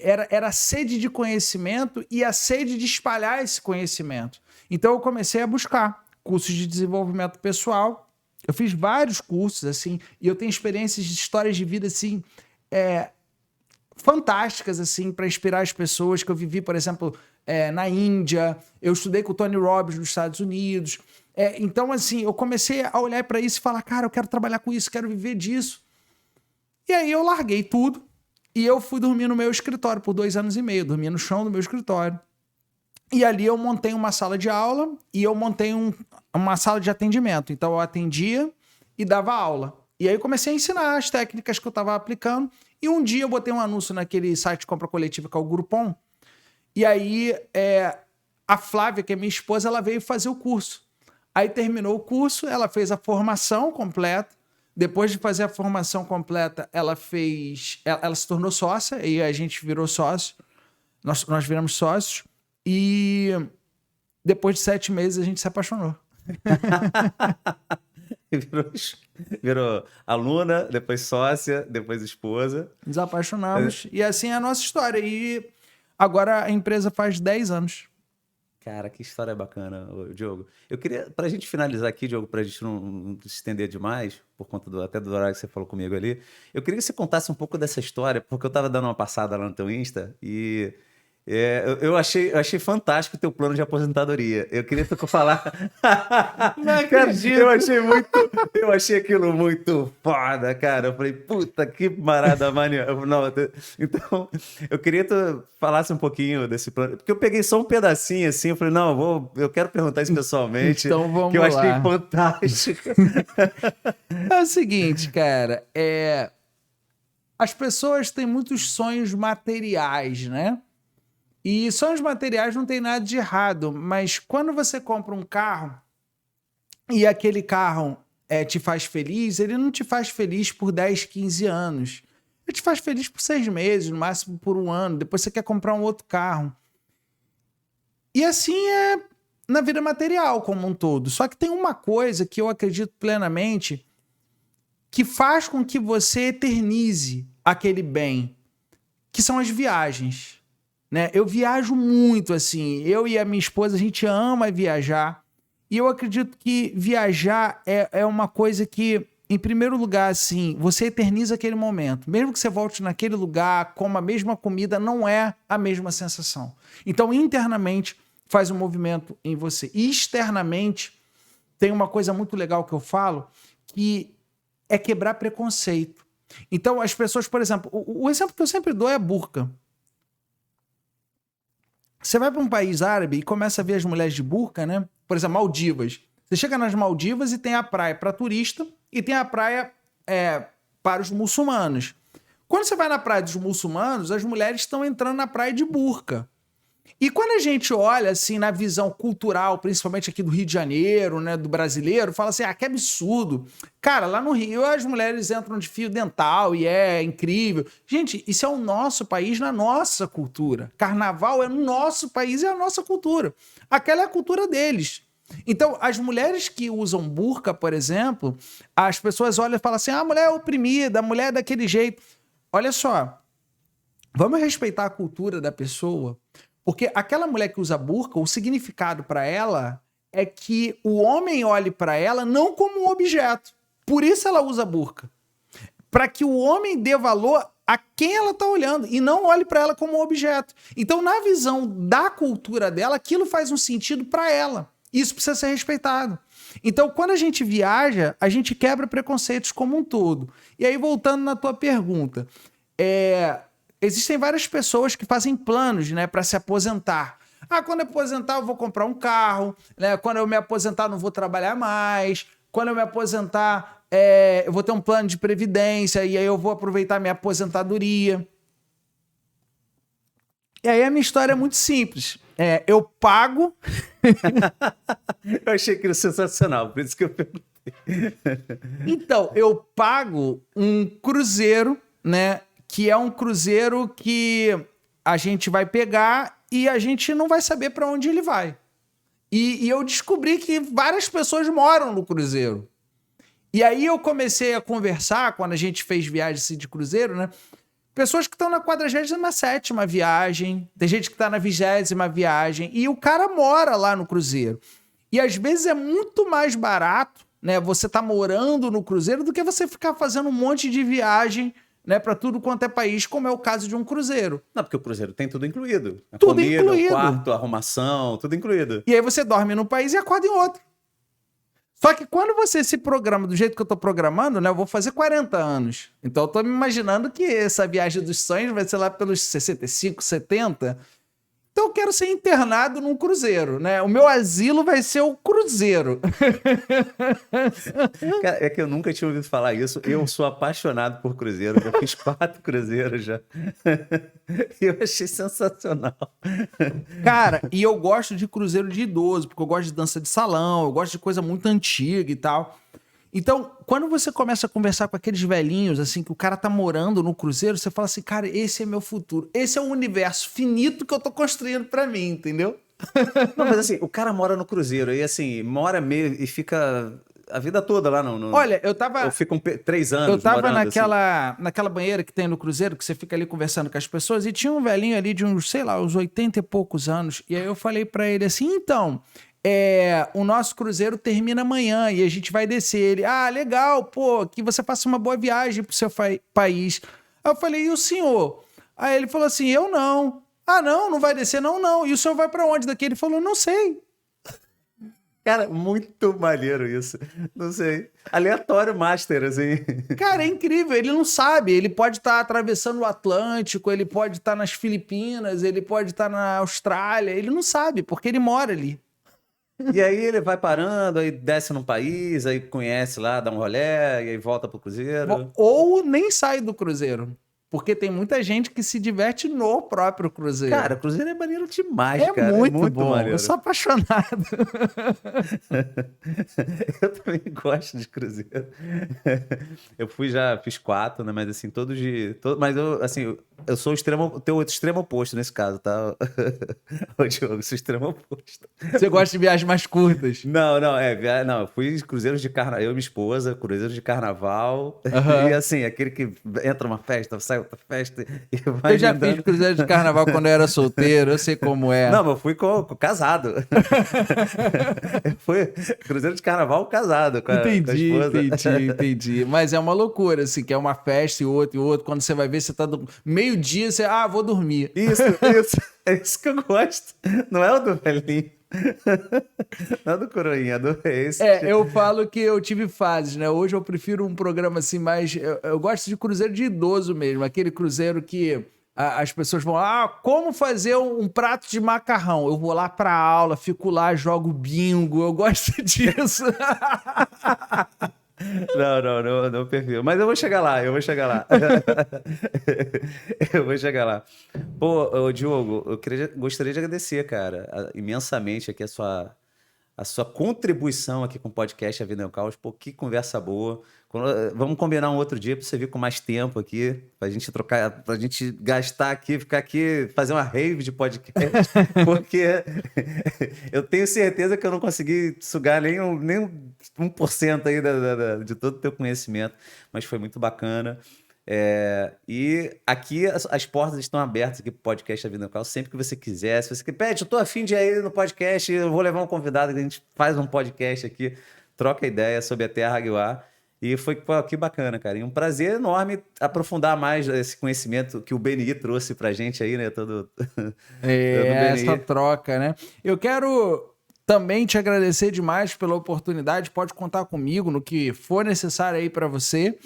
era a sede de conhecimento e a sede de espalhar esse conhecimento. Então eu comecei a buscar cursos de desenvolvimento pessoal. Eu fiz vários cursos, assim, e eu tenho experiências de histórias de vida, assim, fantásticas, assim, para inspirar as pessoas, que eu vivi, por exemplo, na Índia, eu estudei com o Tony Robbins nos Estados Unidos. Então, assim, eu comecei a olhar para isso e falar, cara, eu quero trabalhar com isso, quero viver disso. E aí eu larguei tudo e eu fui dormir no meu escritório por 2 anos e meio, dormia no chão do meu escritório. E ali eu montei uma sala de aula e eu montei uma sala de atendimento. Então eu atendia e dava aula. E aí eu comecei a ensinar as técnicas que eu estava aplicando. E um dia eu botei um anúncio naquele site de compra coletiva que é o Groupon. E aí a Flávia, que é minha esposa, ela veio fazer o curso. Aí terminou o curso, ela fez a formação completa. Depois de fazer a formação completa, ela se tornou sócia e a gente virou sócio. Nós viramos sócios e depois de 7 meses a gente se apaixonou. virou aluna, depois sócia, depois esposa. Nos apaixonamos. E assim é a nossa história. E agora a empresa faz 10 anos. Cara, que história bacana, ô, Diogo. Eu queria, pra gente finalizar aqui, Diogo, pra gente não se estender demais, por conta até do horário que você falou comigo ali, eu queria que você contasse um pouco dessa história, porque eu tava dando uma passada lá no teu Insta e eu achei fantástico o teu plano de aposentadoria. Eu queria que tu falar. Cara, eu achei aquilo muito foda, cara. Eu falei, puta, que parada maneira. Então, eu queria que tu falasse um pouquinho desse plano, porque eu peguei só um pedacinho assim, eu falei, não, eu quero perguntar isso pessoalmente, Então vamos que eu achei lá. fantástico. É o seguinte, cara, as pessoas têm muitos sonhos materiais, né? E sonhos materiais não tem nada de errado, mas quando você compra um carro e aquele carro te faz feliz, ele não te faz feliz por 10, 15 anos. Ele te faz feliz por 6 meses, no máximo por 1 ano. Depois você quer comprar um outro carro. E assim é na vida material como um todo. Só que tem uma coisa que eu acredito plenamente que faz com que você eternize aquele bem, que são as viagens. Né? Eu viajo muito, assim. Eu e a minha esposa, a gente ama viajar. E eu acredito que viajar é uma coisa que, em primeiro lugar, assim, você eterniza aquele momento. Mesmo que você volte naquele lugar, coma a mesma comida, não é a mesma sensação. Então, internamente, faz um movimento em você. E externamente, tem uma coisa muito legal que eu falo, que é quebrar preconceito. Então, as pessoas, por exemplo, o exemplo que eu sempre dou é a burca. Você vai para um país árabe e começa a ver as mulheres de burca, né? Por exemplo, Maldivas. Você chega nas Maldivas e tem a praia para turista e tem a praia para os muçulmanos. Quando você vai na praia dos muçulmanos, as mulheres estão entrando na praia de burca. E quando a gente olha assim na visão cultural, principalmente aqui do Rio de Janeiro, né, do brasileiro, fala assim, que absurdo. Cara, lá no Rio as mulheres entram de fio dental e é incrível. Gente, isso é o nosso país na nossa cultura. Carnaval é no nosso país e é a nossa cultura. Aquela é a cultura deles. Então, as mulheres que usam burca, por exemplo, as pessoas olham e falam assim, a mulher é oprimida, a mulher é daquele jeito. Olha só, vamos respeitar a cultura da pessoa. Porque aquela mulher que usa burca, o significado para ela é que o homem olhe para ela não como um objeto. Por isso ela usa burca. Para que o homem dê valor a quem ela está olhando e não olhe para ela como um objeto. Então, na visão da cultura dela, aquilo faz um sentido para ela. Isso precisa ser respeitado. Então, quando a gente viaja, a gente quebra preconceitos como um todo. E aí, voltando na tua pergunta, existem várias pessoas que fazem planos, né, para se aposentar. Quando eu aposentar, eu vou comprar um carro. Né? Quando eu me aposentar, eu não vou trabalhar mais. Quando eu me aposentar, eu vou ter um plano de previdência e aí eu vou aproveitar minha aposentadoria. E aí a minha história é muito simples. Eu pago... Eu achei aquilo sensacional, por isso que eu perguntei. Então, eu pago um cruzeiro, né? Que é um cruzeiro que a gente vai pegar e a gente não vai saber para onde ele vai. E eu descobri que várias pessoas moram no cruzeiro. E aí eu comecei a conversar, quando a gente fez viagem assim, de cruzeiro, né? Pessoas que estão na 47ª viagem, tem gente que está na 20ª viagem, e o cara mora lá no cruzeiro. E às vezes é muito mais barato, né? Você tá morando no cruzeiro do que você ficar fazendo um monte de viagem, né, para tudo quanto é país, como é o caso de um cruzeiro. Não, porque o cruzeiro tem tudo incluído. A Tudo comida, incluído. o quarto, a arrumação, tudo incluído. E aí você dorme num país e acorda em outro. Só que quando você se programa do jeito que eu tô programando, né, eu vou fazer 40 anos. Então eu tô me imaginando que essa viagem dos sonhos vai ser lá pelos 65, 70. Então eu quero ser internado num cruzeiro, né? O meu asilo vai ser o cruzeiro. Cara, é que eu nunca tinha ouvido falar isso. Eu sou apaixonado por cruzeiro. Já fiz 4 cruzeiros já. E eu achei sensacional. Cara, e eu gosto de cruzeiro de idoso, porque eu gosto de dança de salão, eu gosto de coisa muito antiga e tal. Então, quando você começa a conversar com aqueles velhinhos, assim, que o cara tá morando no cruzeiro, você fala assim, cara, esse é meu futuro. Esse é o universo finito que eu tô construindo pra mim, entendeu? Não, mas assim, o cara mora no cruzeiro e assim, mora meio e fica a vida toda lá Olha, eu fico 3 anos Eu tava morando, assim. naquela banheira que tem no cruzeiro, que você fica ali conversando com as pessoas, e tinha um velhinho ali de uns, sei lá, uns 80 e poucos anos. E aí eu falei pra ele assim, então, o nosso cruzeiro termina amanhã e a gente vai descer. Ele, legal, pô, que você faça uma boa viagem pro seu país. Aí eu falei, e o senhor? Aí ele falou assim, eu não. Ah, não vai descer? Não, não. E o senhor vai pra onde daqui? Ele falou, não sei. Cara, muito maneiro isso. Não sei. Aleatório master, assim. Cara, é incrível, ele não sabe. Ele pode estar atravessando o Atlântico, ele pode estar nas Filipinas, ele pode estar na Austrália, ele não sabe, porque ele mora ali. E aí ele vai parando, aí desce num país, aí conhece lá, dá um rolé, e aí volta pro cruzeiro. Ou nem sai do cruzeiro. Porque tem muita gente que se diverte no próprio cruzeiro. Cara, cruzeiro é maneiro demais, é cara. muito É muito bom. maneiro. Eu sou apaixonado. Eu também gosto de cruzeiro. Eu já fiz 4, né? Mas assim, todos de. Mas eu, assim, eu sou o teu extremo oposto nesse caso, tá? Ô, Diogo, eu sou o extremo oposto. Você gosta de viagens mais curtas? Não, não, eu fui cruzeiros de carnaval, eu e minha esposa, cruzeiros de carnaval, Aham. e assim, aquele que entra uma festa, sai outra festa, e vai Eu já emendando. fiz cruzeiro de carnaval quando eu era solteiro, eu sei como é. Não, mas eu fui casado. Eu fui cruzeiro de carnaval casado com a esposa. Entendi. Mas é uma loucura, assim, que é uma festa e outro. Quando você vai ver, você tá do meio-dia, você, vou dormir. Isso, é isso que eu gosto. Não é o do velhinho. Não é do coroinha, é esse. Eu falo que eu tive fases, né? Hoje eu prefiro um programa assim mais. Eu gosto de cruzeiro de idoso mesmo, aquele cruzeiro que as pessoas vão, como fazer um prato de macarrão? Eu vou lá pra aula, fico lá, jogo bingo, eu gosto disso. Não perfil. Mas eu vou chegar lá. Eu vou chegar lá. Pô, ô, Diogo, gostaria de agradecer, cara, imensamente aqui a sua contribuição aqui com o podcast A Vida é um Caos. Pô, que conversa boa. Vamos combinar um outro dia para você vir com mais tempo aqui, pra gente trocar, pra gente gastar aqui, ficar aqui, fazer uma rave de podcast, porque eu tenho certeza que eu não consegui sugar nem 1% aí de todo o teu conhecimento, mas foi muito bacana. E aqui as portas estão abertas aqui pro podcast A Vida no Caos, sempre que você quiser. Se você quer, Pet, eu tô afim de ir no podcast, eu vou levar um convidado, a gente faz um podcast aqui, troca ideia sobre a Terra Aguiar. E foi que bacana, cara. E um prazer enorme aprofundar mais esse conhecimento que o BNI trouxe pra gente aí, né? Todo Essa troca, né? Eu quero também te agradecer demais pela oportunidade. Pode contar comigo no que for necessário aí pra você.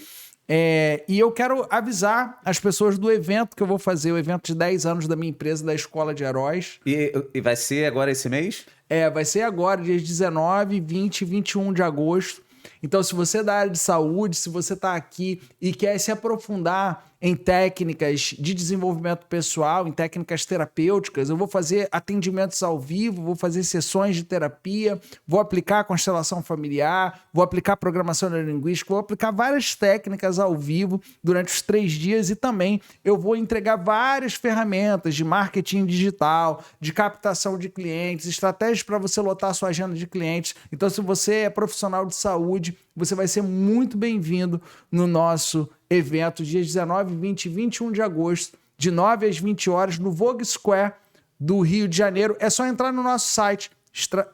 E eu quero avisar as pessoas do evento que eu vou fazer, o evento de 10 anos da minha empresa, da Escola de Heróis. E vai ser agora esse mês? Vai ser agora, dias 19, 20 e 21 de agosto. Então, se você é da área de saúde, se você está aqui e quer se aprofundar em técnicas de desenvolvimento pessoal, em técnicas terapêuticas, eu vou fazer atendimentos ao vivo, vou fazer sessões de terapia, vou aplicar constelação familiar, vou aplicar programação neurolinguística, vou aplicar várias técnicas ao vivo durante os 3 dias e também eu vou entregar várias ferramentas de marketing digital, de captação de clientes, estratégias para você lotar a sua agenda de clientes. Então, se você é profissional de saúde, você vai ser muito bem-vindo no nosso evento, dias 19, 20 e 21 de agosto, de 9 às 20 horas, no Vogue Square do Rio de Janeiro. É só entrar no nosso site,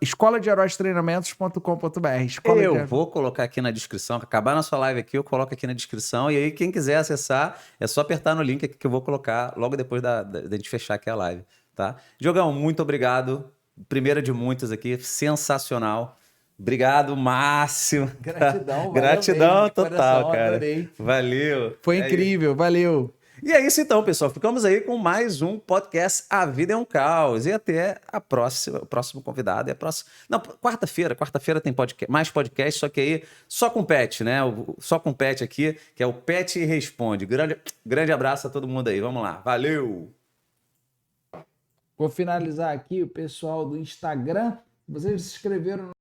escoladeheróistreinamentos.com.br. Eu vou colocar aqui na descrição, acabar nossa live aqui, eu coloco aqui na descrição, e aí quem quiser acessar, é só apertar no link aqui que eu vou colocar logo depois da gente fechar aqui a live, tá? Diogão, muito obrigado. Primeira de muitas aqui, sensacional. Obrigado, Márcio. Gratidão, Gratidão mesmo, total, coração, cara. Adorei. Valeu. Foi incrível, valeu. E é isso então, pessoal. Ficamos aí com mais um podcast A Vida é um Caos. E até o próximo convidado. Não, quarta-feira tem mais podcast, só que aí só com o Pet, né? Só com o Pet aqui, que é o Pet Responde. Grande abraço a todo mundo aí. Vamos lá. Valeu! Vou finalizar aqui o pessoal do Instagram. Vocês se inscreveram no